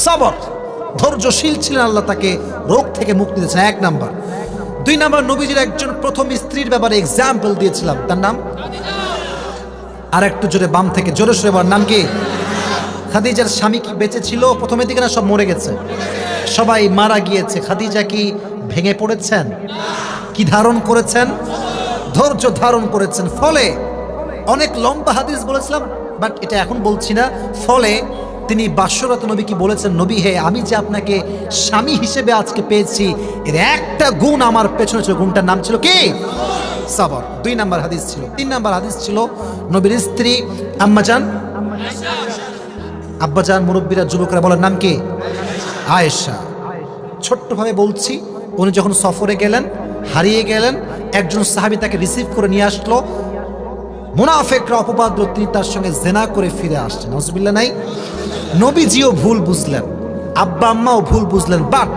সবর, ধৈর্যশীল ছিলেন, আল্লাহ তাকে রোগ থেকে মুক্তি দিয়েছেন। 1 নাম্বার। 2 নাম্বার, নবীজির একজন প্রথম স্ত্রীর ব্যাপারে এক্সাম্পল দিয়েছিলাম, তার নাম আর একটু জোরে, বাম থেকে জোরে সরে বলার, নাম কি? খাদিজার স্বামী কি বেঁচে ছিল? প্রথমের দিকে না সব মরে গেছে, সবাই মারা গিয়েছে। খাদিজা কি ভেঙে পড়েছেন? কি ধারণ করেছেন? ধৈর্য ধারণ করেছেন। ফলে অনেক লম্বা হাদিস বলেছিলাম, বাট এটা এখন বলছি না। ফলে তিনি বাসরাত নবী কি বলেছেন, নবী হে আমি যে আপনাকে স্বামী হিসেবে আজকে পেয়েছি, এর একটা গুণ আমার পেছনে ছিল, গুণটার নাম ছিল কি? সবর। 2 নাম্বার হাদিস ছিল। 3 নাম্বার হাদিস ছিল নবীর স্ত্রী আম্মাজান আব্বাজান মুরব্বীরা যুবকরা বলেন নাম কি? আয়েশা। ছোট্টভাবে বলছি, উনি যখন সফরে গেলেন, হারিয়ে গেলেন, একজন সাহাবী তাকে রিসিভ করে নিয়ে আসলো। মুনাফিকরা অপবাদ দিল, তিনি তার সঙ্গে জেনা করে ফিরে আসছেন। নাউজুবিল্লাহ নাই। নবীজিও ভুল বুঝলেন, আব্বা আম্মাও ভুল বুঝলেন, বাট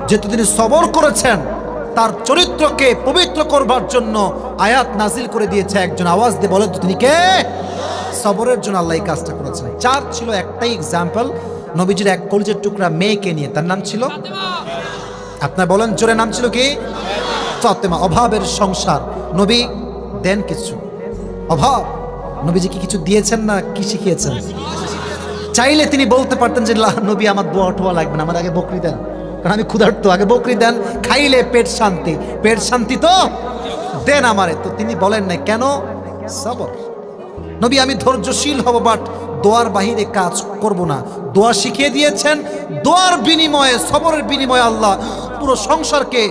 যেহেতু তিনি সবর করেছেন, তার চরিত্রকে পবিত্র করবার জন্য আয়াত নাজিল করে দিয়েছে। একজন আওয়াজ দিয়ে বলেন তো তিনি কে? সবরের জন্য আল্লাহ এই কাজটা করেছেন। চার ছিল একটাই এক্সাম্পল, নবীজির এক কলিজের টুকরা মেয়েকে নিয়ে, তার নাম ছিল, আপনার বলেন জোরে, নাম ছিল কি? ফাতেমা। অভাবের সংসার, নবী দেন কিছু, অভাব, নবীজি কি কিছু দিয়েছেন না কি শিখিয়েছেন? চাইলে তিনি বলতে পারতেন যে নবী আমার দোয়া টোয়া লাগবে না, আমার আগে বকরি দেন, কারণ আমি ক্ষুধার্ত, আগে বকরি দেন, খাইলে পেট শান্তি, পেট শান্তি তো দেন আমারে। তো তিনি বলেন না, কেন? সবর। নবী আমি ধৈর্যশীল হব, বাট দোয়ার বাহিরে কাজ করব না। দোয়া শিখিয়ে দিয়েছেন, দোয়ার বিনিময়ে, সবরের বিনিময়ে আল্লাহ পুরো সংসারকে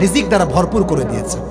রিজিক দ্বারা ভরপুর করে দিয়েছেন।